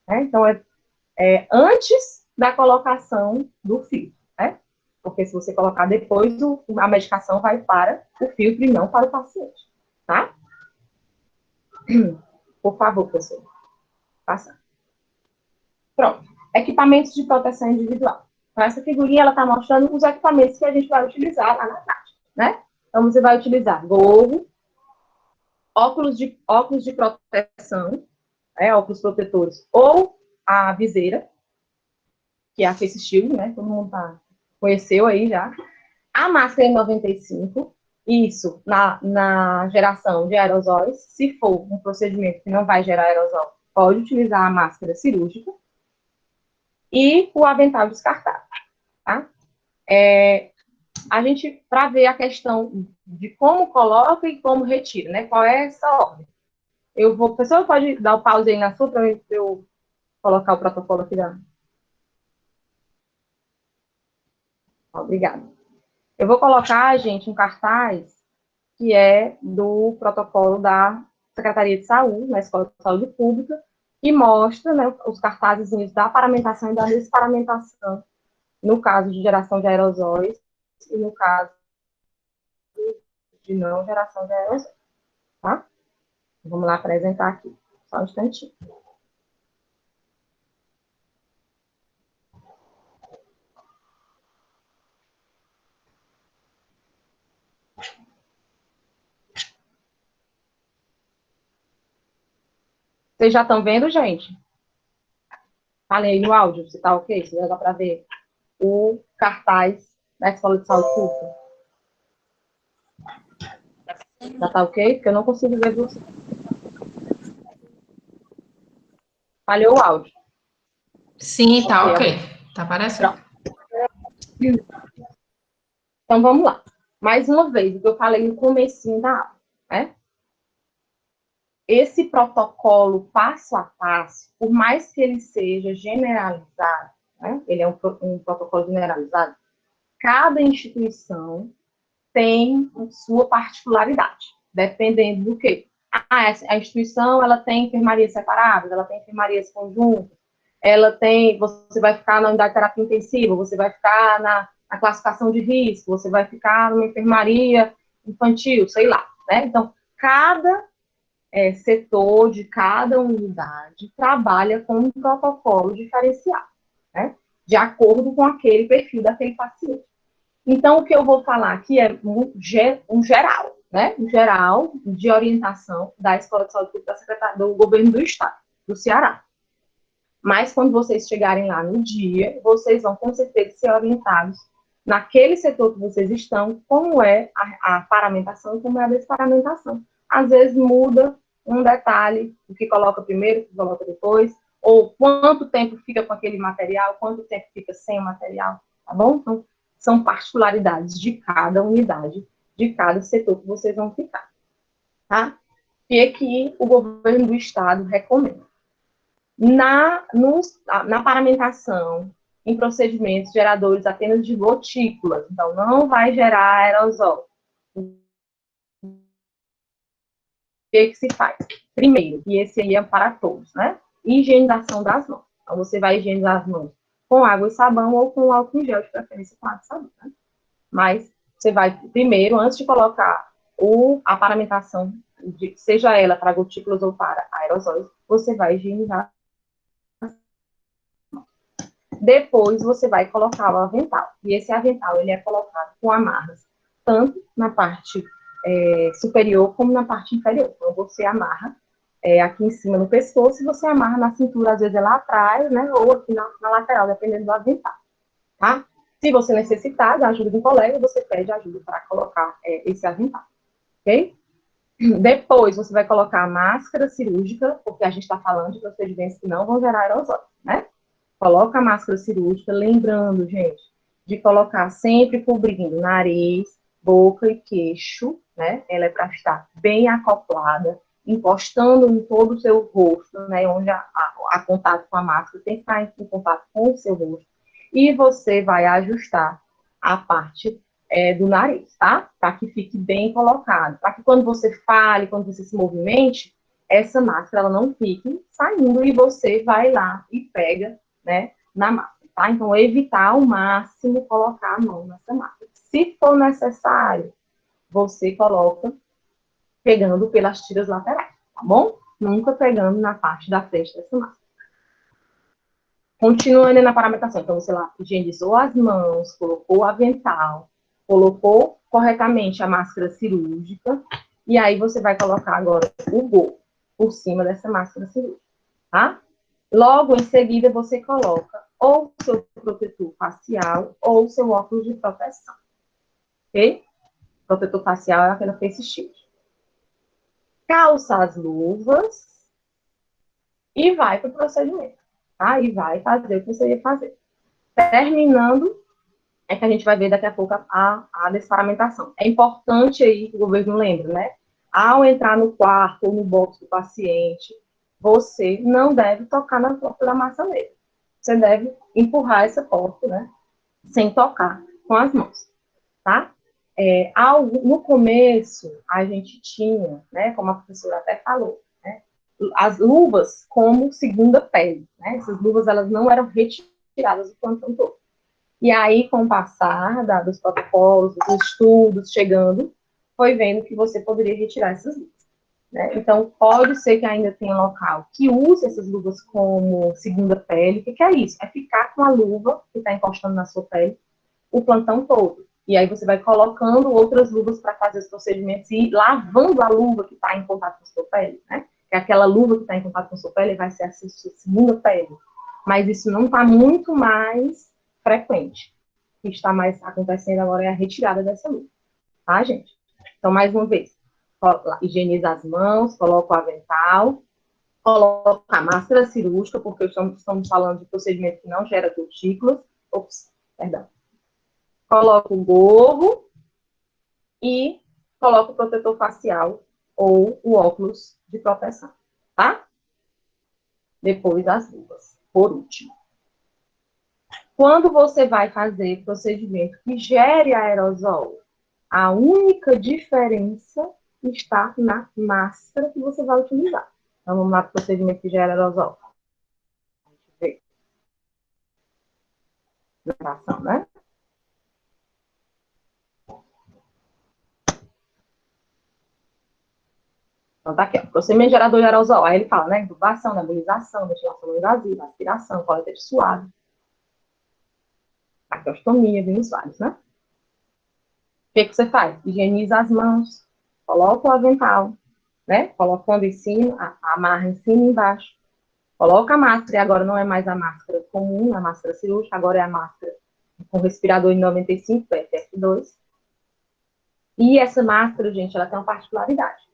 Né? Então, é antes da colocação do filtro, né? Porque se você colocar depois, a medicação vai para o filtro e não para o paciente, tá? Por favor, professor. Passa. Pronto. Equipamentos de proteção individual. Então, essa figurinha, ela está mostrando os equipamentos que a gente vai utilizar lá na prática, né? Então, você vai utilizar gorro, óculos de proteção, óculos protetores, ou a viseira, que é a Face Shield, né? Todo mundo conheceu aí já. A máscara N95, isso na geração de aerosóis. Se for um procedimento que não vai gerar aerosol, pode utilizar a máscara cirúrgica. E o avental descartável, tá? A gente, para ver a questão de como coloca e como retira, né? Qual é essa ordem? O professor pode dar o pause aí na sua para eu colocar o protocolo aqui da. Obrigada. Eu vou colocar, gente, um cartaz que é do protocolo da Secretaria de Saúde, na Escola de Saúde Pública, que mostra, né, os cartazes da paramentação e da desparamentação, no caso de geração de aerosóis e no caso de não geração de aerosóis, tá? Vamos lá apresentar aqui, só um instantinho. Vocês já estão vendo, gente? Falei aí no áudio, se tá ok, se dá para ver o cartaz da Escola de Saúde Pública. Já tá ok? Porque eu não consigo ver você. Falhou o áudio. Sim, tá ok. Tá aparecendo. Pronto. Então, vamos lá. Mais uma vez, o que eu falei no comecinho da aula, né? Esse protocolo passo a passo, por mais que ele seja generalizado, né? Ele é um protocolo generalizado, cada instituição tem sua particularidade, dependendo do quê? A instituição, ela tem enfermarias separadas, ela tem enfermarias conjuntas, você vai ficar na unidade de terapia intensiva, você vai ficar na classificação de risco, você vai ficar numa enfermaria infantil, sei lá, né? Então, cada setor de cada unidade trabalha com um protocolo diferenciado, né? De acordo com aquele perfil daquele paciente. Então, o que eu vou falar aqui é um geral, né? Um geral de orientação da Escola de Saúde Pública do Governo do Estado, do Ceará. Mas, quando vocês chegarem lá no dia, vocês vão, com certeza, ser orientados naquele setor que vocês estão, como é a paramentação e como é a desparamentação. Às vezes, muda um detalhe, o que coloca primeiro, o que coloca depois, ou quanto tempo fica com aquele material, quanto tempo fica sem o material, tá bom? Então, são particularidades de cada unidade, de cada setor que vocês vão ficar, tá? E aqui o governo do estado recomenda. Na paramentação, em procedimentos geradores apenas de gotículas, então não vai gerar aerosol. O que se faz? Primeiro, e esse aí é para todos, né? Higienização das mãos. Então, você vai higienizar as mãos com água e sabão ou com álcool em gel, de preferência com água e sabão, né? Mas você vai, primeiro, antes de colocar a paramentação, seja ela para gotículas ou para aerosóis, você vai higienizar. Depois, você vai colocar o avental. E esse avental, ele é colocado com amarras, tanto na parte superior como na parte inferior. Então, você amarra aqui em cima no pescoço e você amarra na cintura, às vezes é lá atrás, né? Ou aqui na lateral, dependendo do avental, tá? Se você necessitar da ajuda de um colega, você pede ajuda para colocar esse avental, ok? Depois, você vai colocar a máscara cirúrgica, porque a gente está falando de procedimentos que não vão gerar aerosol, né? Coloca a máscara cirúrgica, lembrando, gente, de colocar sempre cobrindo nariz, boca e queixo, né? Ela é para estar bem acoplada, encostando em todo o seu rosto, né, onde a contato com a máscara tem que estar em contato com o seu rosto, e você vai ajustar a parte do nariz, tá? Para que fique bem colocado, para que quando você fale, quando você se movimente, essa máscara ela não fique saindo e você vai lá e pega, né, na máscara, tá? Então, evitar ao máximo colocar a mão nessa máscara. Se for necessário, você coloca pegando pelas tiras laterais, tá bom? Nunca pegando na parte da frente dessa máscara. Continuando na paramentação, então você lá higienizou as mãos, colocou o avental, colocou corretamente a máscara cirúrgica, e aí você vai colocar agora o gorro por cima dessa máscara cirúrgica, tá? Logo em seguida você coloca ou o seu protetor facial ou o seu óculos de proteção, ok? Protetor facial é aquela face shield. Calça as luvas e vai para o procedimento, tá? E vai fazer o que você ia fazer. Terminando, é que a gente vai ver daqui a pouco a desparamentação. É importante aí que o governo lembre, né? Ao entrar no quarto ou no box do paciente, você não deve tocar na porta da maçaneta. Você deve empurrar essa porta, né? Sem tocar com as mãos, tá? No começo, a gente tinha, né? Como a professora até falou, né? As luvas como segunda pele, né? Essas luvas, elas não eram retiradas do plantão todo. E aí, com o passar dos protocolos, dos estudos chegando, foi vendo que você poderia retirar essas luvas, né? Então, pode ser que ainda tenha local que use essas luvas como segunda pele. O que é isso? É ficar com a luva que está encostando na sua pele o plantão todo. E aí você vai colocando outras luvas para fazer os procedimentos e lavando a luva que está em contato com a sua pele, né? Que aquela luva que está em contato com a sua pele vai ser a sua segunda pele. Mas isso não está muito mais frequente. O que está mais acontecendo agora é a retirada dessa luva, tá, gente? Então, mais uma vez, higieniza as mãos, coloca o avental, coloca a máscara cirúrgica, porque estamos falando de procedimento que não gera gotículas. Ops, perdão. Coloca o gorro e coloca o protetor facial ou o óculos de proteção, tá? Depois as luvas, por último. Quando você vai fazer procedimento que gere aerosol, a única diferença está na máscara que você vai utilizar. Então, vamos lá para o procedimento que gera aerosol. A gente vê. Hidratação, né? Então, tá aqui, ó. Procedimento gerador de aerosol. Aí ele fala, né? Intubação, nebulização, ventilação não invasiva, aspiração, coleta de suave, traqueostomia, bem vários, né? O que você faz? Higieniza as mãos, coloca o avental, né? Colocando em cima, amarra em cima e embaixo. Coloca a máscara, e agora não é mais a máscara comum, a máscara cirúrgica, agora é a máscara com respirador em 95, PFF2. E essa máscara, gente, ela tem uma particularidade.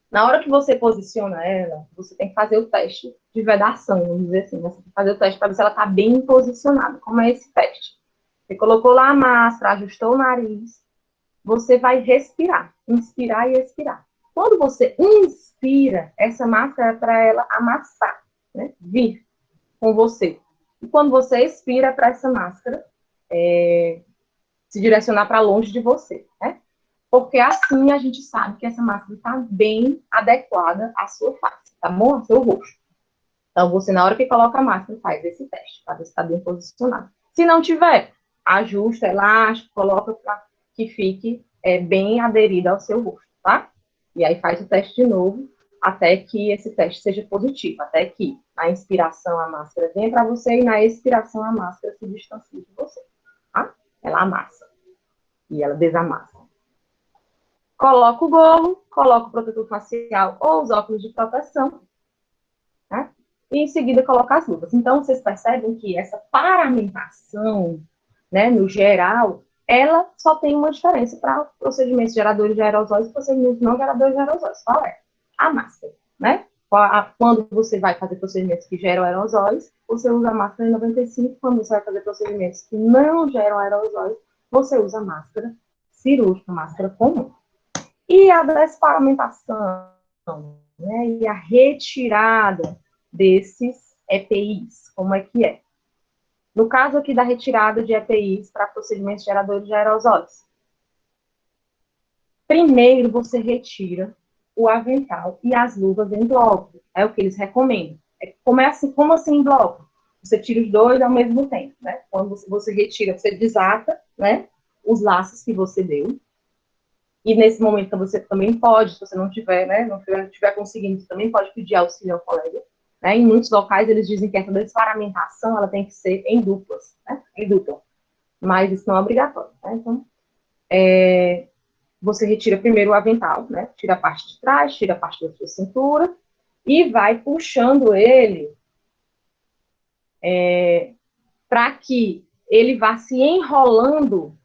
Na hora que você posiciona ela, você tem que fazer o teste de vedação, vamos dizer assim. Você tem que fazer o teste para ver se ela está bem posicionada. Como é esse teste? Você colocou lá a máscara, ajustou o nariz, você vai respirar, inspirar e expirar. Quando você inspira, essa máscara é para ela amassar, né? Vir com você. E quando você expira, para essa máscara se direcionar para longe de você, né? Porque assim a gente sabe que essa máscara está bem adequada à sua face, tá bom? Ao seu rosto. Então, você, na hora que coloca a máscara, faz esse teste, para ver se está bem posicionado. Se não tiver, ajusta, elástico, coloca para que fique bem aderido ao seu rosto, tá? E aí faz o teste de novo, até que esse teste seja positivo, até que na inspiração a máscara venha para você e na expiração a máscara se distancie de você, tá? Ela amassa e ela desamassa. Coloca o gorro, coloca o protetor facial ou os óculos de proteção, né? E em seguida coloca as luvas. Então, vocês percebem que essa paramentação, né, no geral, ela só tem uma diferença para procedimentos geradores de aerosóis e procedimentos não geradores de aerosóis. Qual é? A máscara, né? Quando você vai fazer procedimentos que geram aerosóis, você usa a máscara N95. Quando você vai fazer procedimentos que não geram aerosóis, você usa a máscara cirúrgica, máscara comum. E a desparamentação, né, e a retirada desses EPIs, como é que é? No caso aqui da retirada de EPIs para procedimentos geradores de aerosóis, primeiro você retira o avental e as luvas em bloco, é o que eles recomendam. Como assim em bloco? Você tira os dois ao mesmo tempo, né? Quando você retira, você desata, né, os laços que você deu. E nesse momento você também pode, se você não tiver, né, não estiver conseguindo, você também pode pedir auxílio ao colega. Né? Em muitos locais eles dizem que essa desparamentação ela tem que ser em duplas, né? Em dupla. Mas isso não é obrigatório. Né? Então, você retira primeiro o avental, né? Tira a parte de trás, tira a parte da sua cintura e vai puxando ele para que ele vá se enrolando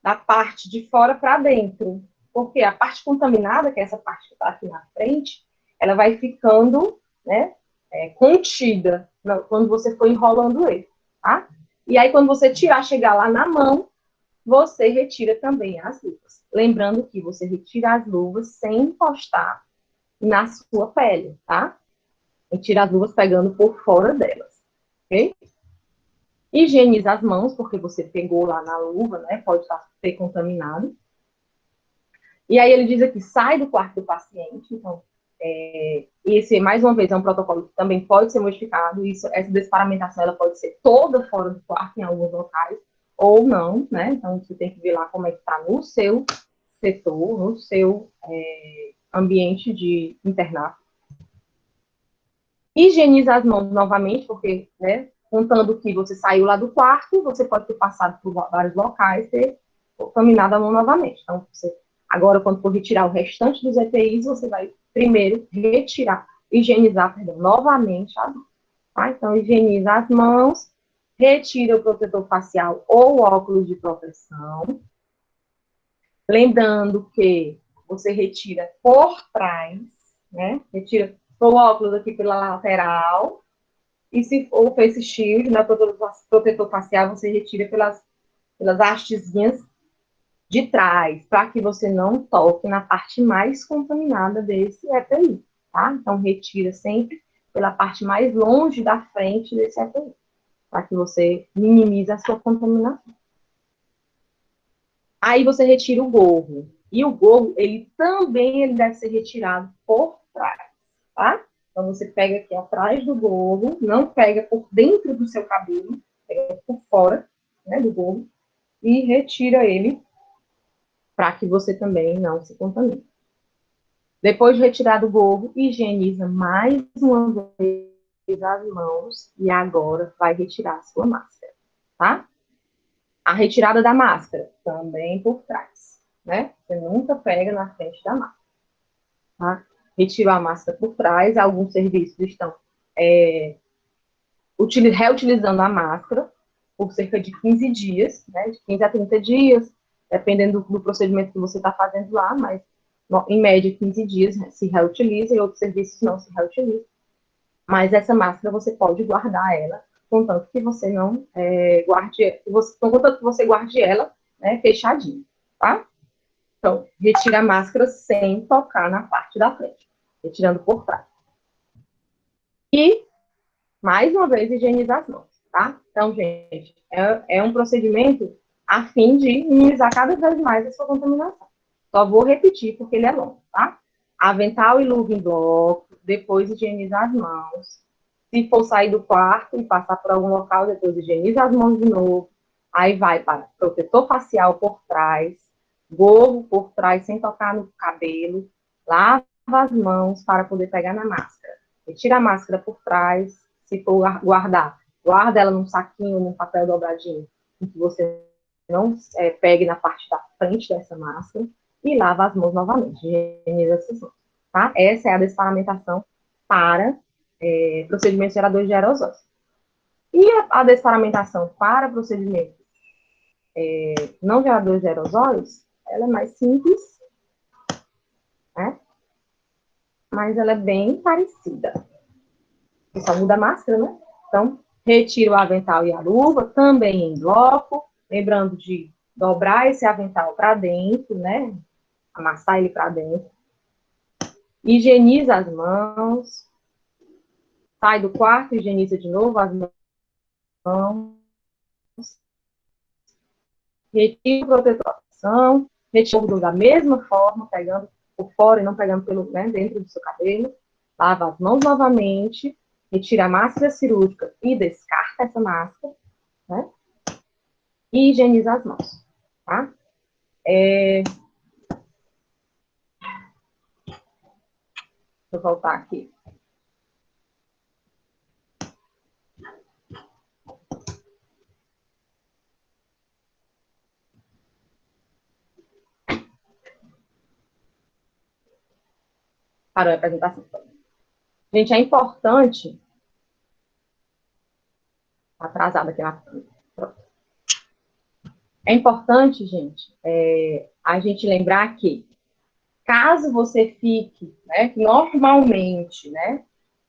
da parte de fora para dentro. Porque a parte contaminada, que é essa parte que está aqui na frente, ela vai ficando, né, contida quando você for enrolando ele, tá? E aí, quando você tirar, chegar lá na mão, você retira também as luvas. Lembrando que você retira as luvas sem encostar na sua pele, tá? Retira as luvas pegando por fora delas, ok? Higieniza as mãos, porque você pegou lá na luva, né? Pode ser contaminado. E aí ele diz aqui, sai do quarto do paciente. Então, esse, mais uma vez, é um protocolo que também pode ser modificado. Essa desparamentação ela pode ser toda fora do quarto, em alguns locais, ou não, né? Então, você tem que ver lá como é que está no seu setor, no seu ambiente de internato. Higieniza as mãos novamente, porque, né, contando que você saiu lá do quarto, você pode ter passado por vários locais e ter contaminado a mão novamente. Então, agora, quando for retirar o restante dos EPIs, você vai primeiro higienizar novamente a mão. Tá? Então, higieniza as mãos, retira o protetor facial ou óculos de proteção. Lembrando que você retira por trás, né? Retira o óculos aqui pela lateral. E se for o face shield, né, protetor facial, você retira pelas hastezinhas de trás, para que você não toque na parte mais contaminada desse EPI, tá? Então, retira sempre pela parte mais longe da frente desse EPI, para que você minimize a sua contaminação. Aí você retira o gorro. E o gorro, ele também deve ser retirado por trás, tá? Então, você pega aqui atrás do gorro, não pega por dentro do seu cabelo, pega por fora, né, do gorro, e retira ele para que você também não se contamine. Depois de retirado o gorro, higieniza mais uma vez as mãos e agora vai retirar a sua máscara, tá? A retirada da máscara também por trás, né? Você nunca pega na frente da máscara, tá? Retirou a máscara por trás, alguns serviços estão reutilizando a máscara por cerca de 15 dias, né? De 15 a 30 dias, dependendo do procedimento que você está fazendo lá, mas em média 15 dias, né, se reutiliza e outros serviços não se reutilizam. Mas essa máscara você pode guardar ela, contanto que você não contanto que você guarde ela, né, fechadinha, tá? Então, retira a máscara sem tocar na parte da frente, retirando por trás. E, mais uma vez, higienizar as mãos, tá? Então, gente, é um procedimento a fim de minimizar cada vez mais a sua contaminação. Só vou repetir porque ele é longo, tá? Avental e luva em bloco, depois higienizar as mãos. Se for sair do quarto e passar por algum local, depois higieniza as mãos de novo. Aí vai para protetor facial por trás, gorro por trás sem tocar no cabelo, lava as mãos para poder pegar na máscara. Retira a máscara por trás, se for guardar, guarda ela num saquinho, num papel dobradinho, em que você não pegue na parte da frente dessa máscara e lava as mãos novamente, higieniza essas mãos, tá? Essa é a desparamentação para procedimentos geradores de aerosóis. E a desparamentação para procedimentos não geradores de aerosóis, ela é mais simples, né? Mas ela é bem parecida. Você só muda a máscara, né? Então, retira o avental e a luva, também em bloco, lembrando de dobrar esse avental para dentro, né? Amassar ele para dentro. Higieniza as mãos. Sai do quarto, higieniza de novo as mãos. Retira o protetor da ação. Retira o da mesma forma, pegando por fora e não pegando pelo, né, dentro do seu cabelo. Lava as mãos novamente. Retira a máscara cirúrgica e descarta essa máscara, né? E higieniza as mãos, tá? Deixa eu voltar aqui. Parou a apresentação. Gente, é importante... Atrasada aqui na... É importante, gente, a gente lembrar que, caso você fique, né, normalmente, né,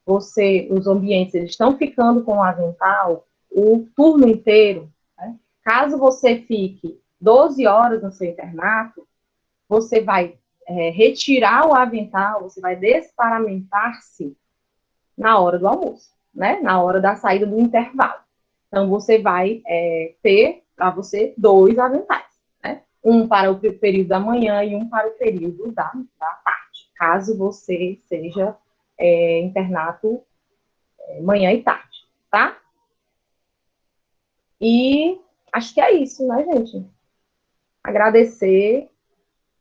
os ambientes eles estão ficando com o avental o turno inteiro, né? Caso você fique 12 horas no seu internato, você vai retirar o avental, você vai desparamentar-se na hora do almoço, né? Na hora da saída do intervalo. Então, você vai ter, para você, 2 aventais, né? Um para o período da manhã e um para o período da tarde, caso você seja internato manhã e tarde, tá? E acho que é isso, né, gente? Agradecer,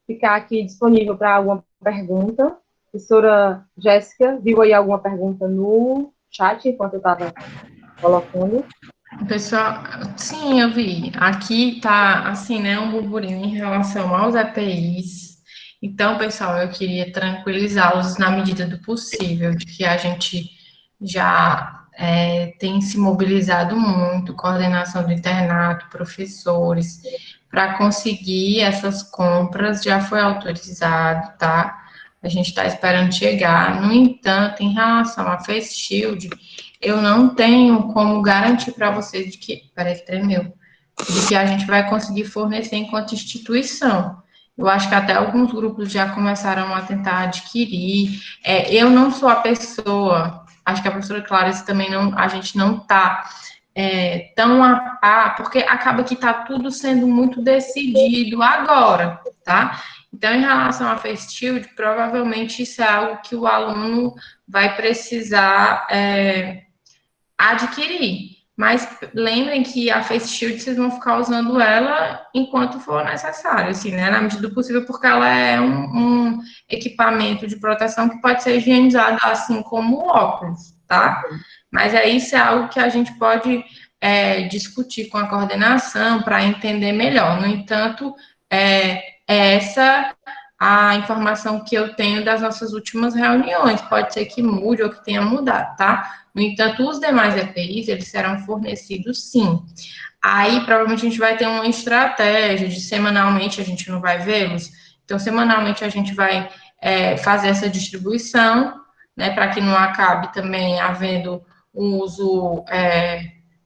ficar aqui disponível para alguma pergunta. Professora Jéssica, viu aí alguma pergunta no chat enquanto eu estava colocando? Pessoal, sim, eu vi. Aqui tá assim, né, um burburinho em relação aos EPIs. Então, pessoal, eu queria tranquilizá-los na medida do possível, de que a gente já tem se mobilizado muito, coordenação do internato, professores, para conseguir essas compras, já foi autorizado, tá? A gente está esperando chegar. No entanto, em relação à Face Shield, eu não tenho como garantir para vocês de que, peraí que tremeu, de que a gente vai conseguir fornecer enquanto instituição. Eu acho que até alguns grupos já começaram a tentar adquirir. Eu não sou a pessoa, acho que a professora Clarice também não, a gente não está tão a par, porque acaba que está tudo sendo muito decidido agora, tá? Então, em relação à Face Shield, provavelmente isso é algo que o aluno vai precisar adquirir. Mas lembrem que a Face Shield vocês vão ficar usando ela enquanto for necessário, assim, né? Na medida do possível, porque ela é um equipamento de proteção que pode ser higienizado assim como o óculos, tá? Mas isso é algo que a gente pode discutir com a coordenação para entender melhor. No entanto, essa a informação que eu tenho das nossas últimas reuniões. Pode ser que mude ou que tenha mudado, tá? No entanto, os demais EPIs, eles serão fornecidos sim. Aí, provavelmente, a gente vai ter uma estratégia de semanalmente a gente não vai vê-los. Então, semanalmente a gente vai fazer essa distribuição, né, para que não acabe também havendo um uso,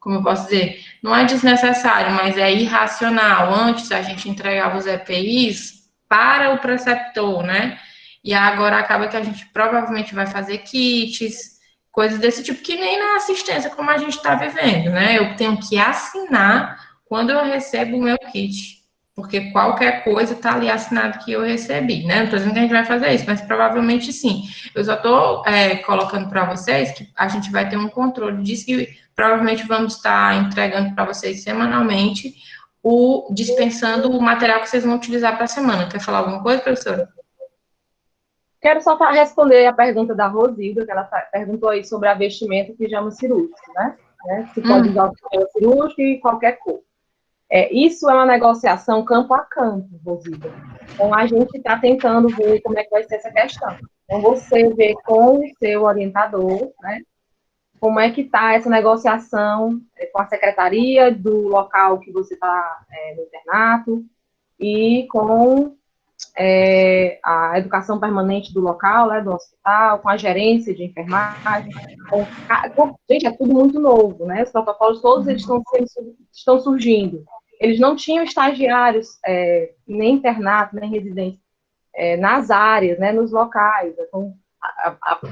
como eu posso dizer, não é desnecessário, mas é irracional. Antes a gente entregava os EPIs para o preceptor, né? E agora acaba que a gente provavelmente vai fazer kits, coisas desse tipo, que nem na assistência como a gente está vivendo, né? Eu tenho que assinar quando eu recebo o meu kit, porque qualquer coisa está ali assinado que eu recebi, né? Não estou dizendo que a gente vai fazer isso, mas provavelmente sim. Eu só estou colocando para vocês que a gente vai ter um controle disso que provavelmente vamos estar entregando para vocês semanalmente dispensando o material que vocês vão utilizar para a semana. Quer falar alguma coisa, professora? Quero só responder a pergunta da Rosilda, que ela perguntou aí sobre a vestimenta e pijama cirúrgico, né? Se pode usar o pijama cirúrgico e qualquer cor. Isso é uma negociação campo a campo, Rosilda. Então, a gente está tentando ver como é que vai ser essa questão. Então, você vê com o seu orientador, né? Como é que está essa negociação com a secretaria do local que você está no internato e com a educação permanente do local, né, do hospital, com a gerência de enfermagem. Gente, é tudo muito novo, né? Os protocolos todos eles estão surgindo. Eles não tinham estagiários, nem internato, nem residente, nas áreas, né, nos locais. Então,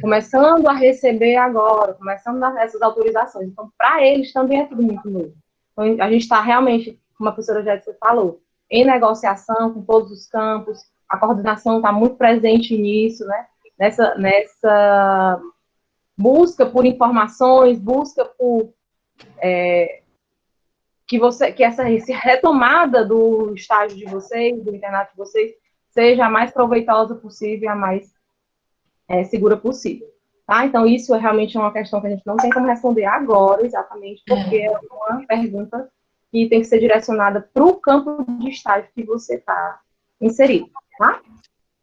começando a receber agora, começando a dar essas autorizações. Então, para eles também é tudo muito novo. Então, a gente está realmente, como a professora Jéssica falou, em negociação com todos os campos, a coordenação está muito presente nisso, né? Nessa busca por informações, busca por que essa retomada do estágio de vocês, do internato de vocês, seja a mais proveitosa possível, a mais segura possível. Tá? Então, isso realmente é uma questão que a gente não tem como responder agora, exatamente, porque é uma pergunta que tem que ser direcionada para o campo de estágio que você está inserido, tá?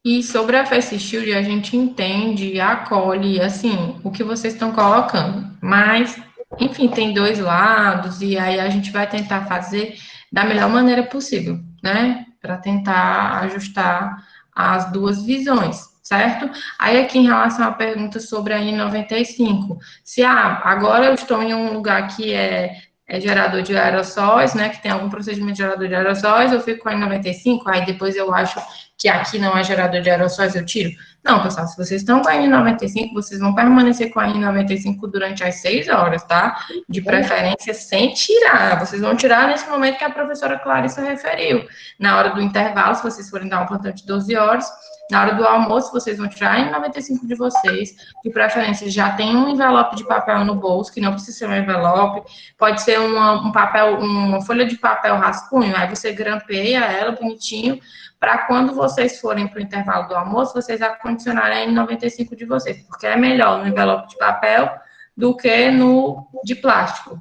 E sobre a Face Shield, a gente entende, acolhe, assim, o que vocês estão colocando. Mas, enfim, tem dois lados, e aí a gente vai tentar fazer da melhor maneira possível, né? Para tentar ajustar as duas visões, certo? Aí, aqui em relação à pergunta sobre a N95, se agora eu estou em um lugar que é gerador de aerossóis, né? Que tem algum procedimento de gerador de aerossóis, eu fico com a N95, aí depois eu acho que aqui não é gerador de aerossóis, eu tiro. Não, pessoal, se vocês estão com a N95, vocês vão permanecer com a N95 durante as 6 horas, tá? De preferência sem tirar. Vocês vão tirar nesse momento que a professora Clarissa referiu. Na hora do intervalo, se vocês forem dar um plantão de 12 horas, na hora do almoço, vocês vão tirar a N95 de vocês. De preferência, já tem um envelope de papel no bolso, que não precisa ser um envelope. Pode ser uma folha de papel rascunho, aí você grampeia ela bonitinho, para quando vocês forem para o intervalo do almoço, vocês acondicionarem a N95 de vocês, porque é melhor no envelope de papel do que no de plástico.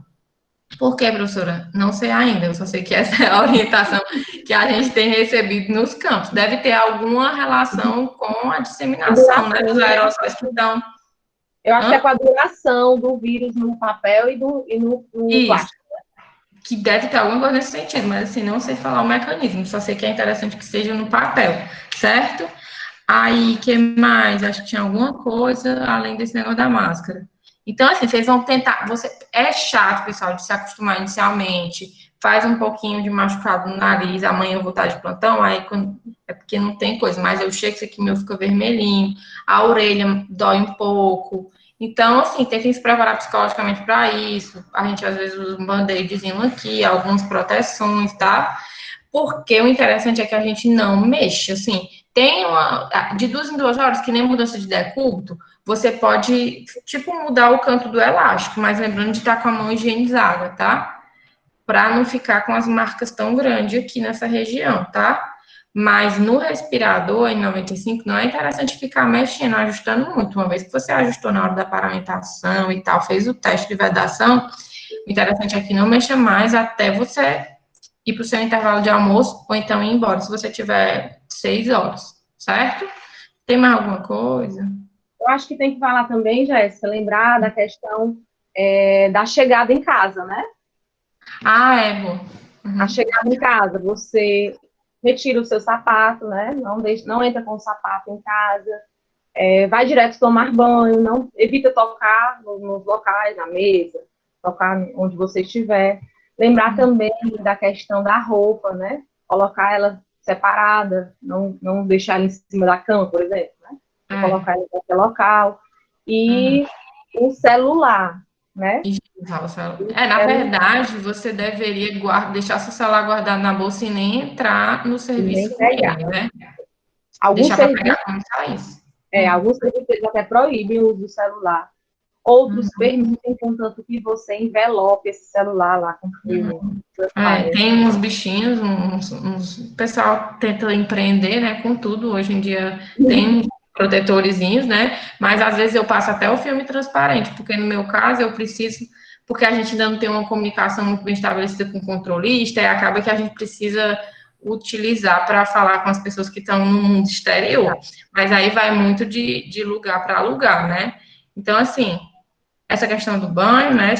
Por quê, professora? Não sei ainda, eu só sei que essa é a orientação que a gente tem recebido nos campos. Deve ter alguma relação com a disseminação, né, dos aerossóis que estão... Eu acho que é com a duração do vírus no papel e no plástico. Que deve ter alguma coisa nesse sentido, mas assim, não sei falar o mecanismo, só sei que é interessante que seja no papel, certo? Aí, que mais? Acho que tinha alguma coisa além desse negócio da máscara. Então, assim, vocês vão tentar. É chato, pessoal, de se acostumar inicialmente. Faz um pouquinho de machucado no nariz. Amanhã eu vou estar de plantão, aí é porque não tem coisa, mas eu chego, isso aqui meu fica vermelhinho, a orelha dói um pouco. Então, assim, tentem se preparar psicologicamente para isso. A gente, às vezes, usa um band-aidzinho aqui, algumas proteções, tá? Porque o interessante é que a gente não mexe, assim. Tem de 2 em 2 horas, que nem mudança de decúbito, você pode, tipo, mudar o canto do elástico, mas lembrando de estar com a mão higienizada, tá? Para não ficar com as marcas tão grandes aqui nessa região, tá? Mas no respirador, em 95, não é interessante ficar mexendo, ajustando muito. Uma vez que você ajustou na hora da paramentação e tal, fez o teste de vedação, o interessante é que não mexa mais até você ir para o seu intervalo de almoço, ou então ir embora, se você tiver 6 horas, certo? Tem mais alguma coisa? Eu acho que tem que falar também, Jéssica, lembrar da questão da chegada em casa, né? Bom. A chegada em casa, você retira o seu sapato, né? Não entra com o sapato em casa, vai direto tomar banho, não evita tocar nos locais, na mesa, tocar onde você estiver. Lembrar também da questão da roupa, né? Colocar ela separada, não deixar ela em cima da cama, por exemplo, né? Colocar ela em qualquer local. E o celular, né? Na verdade, você deveria deixar seu celular guardado na bolsa e nem entrar no serviço com ele, né? Deixar para pegar quando sair. Alguns serviços até proíbem o uso do celular. Outros permitem, contanto que você envelope esse celular lá com filme. Tem uns bichinhos, o pessoal tenta empreender, né, com tudo. Hoje em dia tem protetorzinhos, né, mas às vezes eu passo até o filme transparente, porque no meu caso eu preciso, porque a gente ainda não tem uma comunicação muito bem estabelecida com o controlista, e acaba que a gente precisa utilizar para falar com as pessoas que estão no mundo exterior. Mas aí vai muito de lugar para lugar, né? Então, assim, essa questão do banho, né,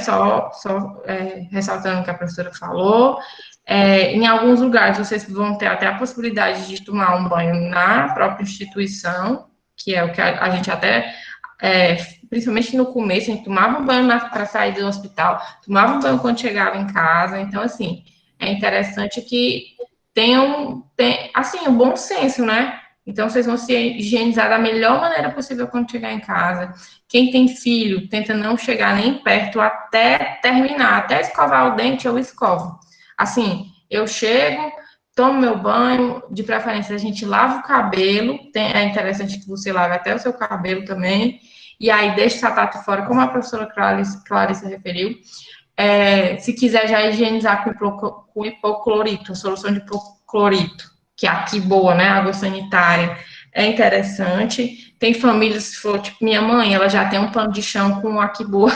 ressaltando o que a professora falou, em alguns lugares vocês vão ter até a possibilidade de tomar um banho na própria instituição, que é o que a gente até, principalmente no começo, a gente tomava um banho para sair do hospital, tomava um banho quando chegava em casa, então, assim, é interessante que tenham, assim, o bom senso, né, Então, vocês vão se higienizar da melhor maneira possível quando chegar em casa. Quem tem filho, tenta não chegar nem perto até terminar, até escovar o dente, eu escovo. Assim, eu chego, tomo meu banho, de preferência a gente lava o cabelo, é interessante que você lave até o seu cabelo também, e aí deixa o sapato fora, como a professora Clarissa referiu. Se quiser já higienizar com hipoclorito, a solução de hipoclorito, que é aqui boa, né, água sanitária, é interessante. Tem famílias, se for tipo minha mãe, ela já tem um pano de chão com aqui boa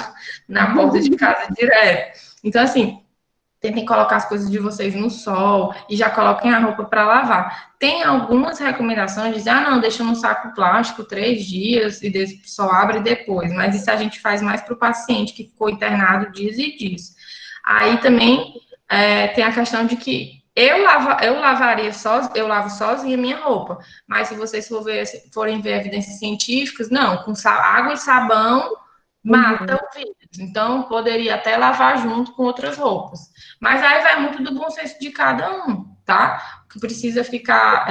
na porta de casa direto. Então, assim, tentem colocar as coisas de vocês no sol e já coloquem a roupa para lavar. Tem algumas recomendações de dizer, não, deixa no saco plástico 3 dias e só abre depois. Mas isso a gente faz mais para o paciente que ficou internado dias e dias. Aí também tem a questão de que eu lavo sozinha minha roupa. Mas se vocês forem ver evidências científicas, não, com água e sabão mata o vírus. Então, poderia até lavar junto com outras roupas. Mas aí vai muito do bom senso de cada um, tá? O que precisa ficar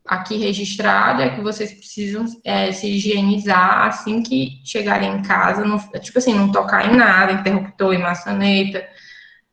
aqui registrado é que vocês precisam se higienizar assim que chegarem em casa, não, tipo assim, não tocar em nada, interruptor e maçaneta.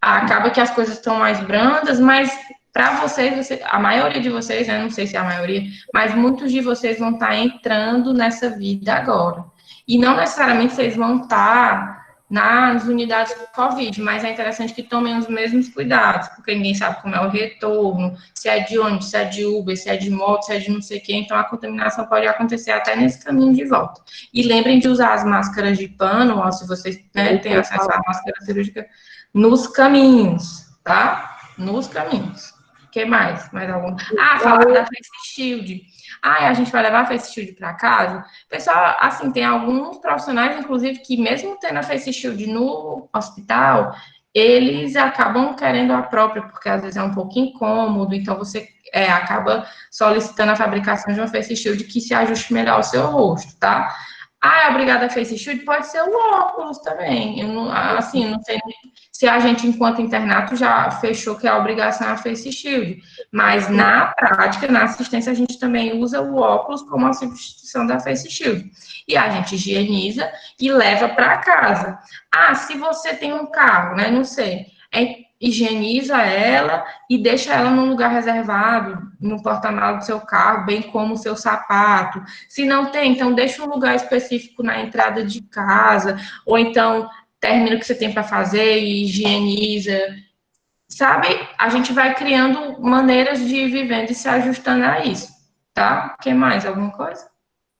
Acaba que as coisas estão mais brandas, mas para vocês, a maioria de vocês, né, não sei se é a maioria, mas muitos de vocês vão estar entrando nessa vida agora. E não necessariamente vocês vão estar nas unidades do Covid, mas é interessante que tomem os mesmos cuidados, porque ninguém sabe como é o retorno, se é de ônibus, se é de Uber, se é de moto, se é de não sei quem, então a contaminação pode acontecer até nesse caminho de volta. E lembrem de usar as máscaras de pano, ó, se vocês têm acesso à máscara cirúrgica, nos caminhos, tá? Nos caminhos. O que mais? Mais algum? Falar da Face Shield. A gente vai levar a Face Shield para casa? Pessoal, assim, tem alguns profissionais, inclusive, que mesmo tendo a Face Shield no hospital, eles acabam querendo a própria, porque às vezes é um pouco incômodo, então você acaba solicitando a fabricação de uma Face Shield que se ajuste melhor ao seu rosto, tá? Obrigada a Face Shield, pode ser o óculos também. Eu não, assim, não sei se a gente, enquanto internato, já fechou que a obrigação é a Face Shield. Mas, na prática, na assistência, a gente também usa o óculos como a substituição da Face Shield. E a gente higieniza e leva para casa. Se você tem um carro, né? Não sei. Higieniza ela e deixa ela num lugar reservado, no porta-malas do seu carro, bem como o seu sapato. Se não tem, então deixa um lugar específico na entrada de casa, ou então termina o que você tem para fazer e higieniza. Sabe? A gente vai criando maneiras de ir vivendo e se ajustando a isso, tá? Quer mais? Alguma coisa?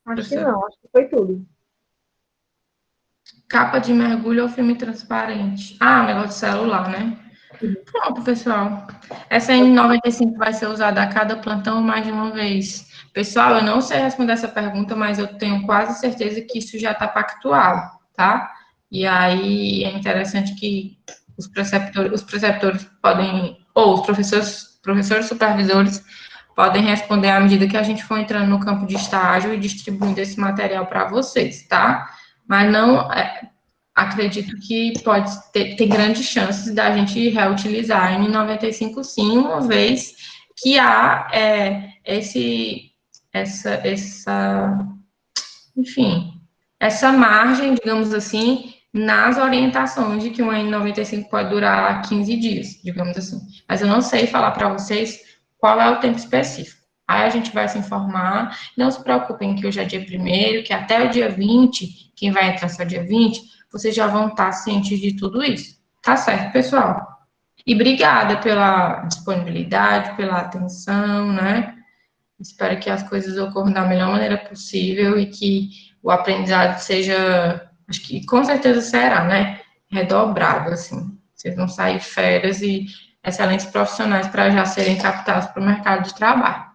Acho que não, acho que foi tudo. Capa de mergulho ou filme transparente? O negócio de celular, né? Pronto, pessoal. Essa N95 vai ser usada a cada plantão mais de uma vez. Pessoal, eu não sei responder essa pergunta, mas eu tenho quase certeza que isso já está pactuado, tá? E aí é interessante que os preceptores podem, ou os professores supervisores podem responder à medida que a gente for entrando no campo de estágio e distribuindo esse material para vocês, tá? Mas não, acredito que pode ter grandes chances da gente reutilizar a N95 sim, uma vez que há enfim, essa margem, digamos assim, nas orientações de que uma N95 pode durar 15 dias, digamos assim. Mas eu não sei falar para vocês qual é o tempo específico. Aí a gente vai se informar. Não se preocupem que hoje é dia 1º, que até o dia 20, quem vai entrar só dia 20, vocês já vão estar cientes de tudo isso. Tá certo, pessoal? E obrigada pela disponibilidade, pela atenção, né? Espero que as coisas ocorram da melhor maneira possível e que o aprendizado seja, acho que com certeza será, né? Redobrado, assim. Vocês vão sair férias e excelentes profissionais para já serem captados para o mercado de trabalho.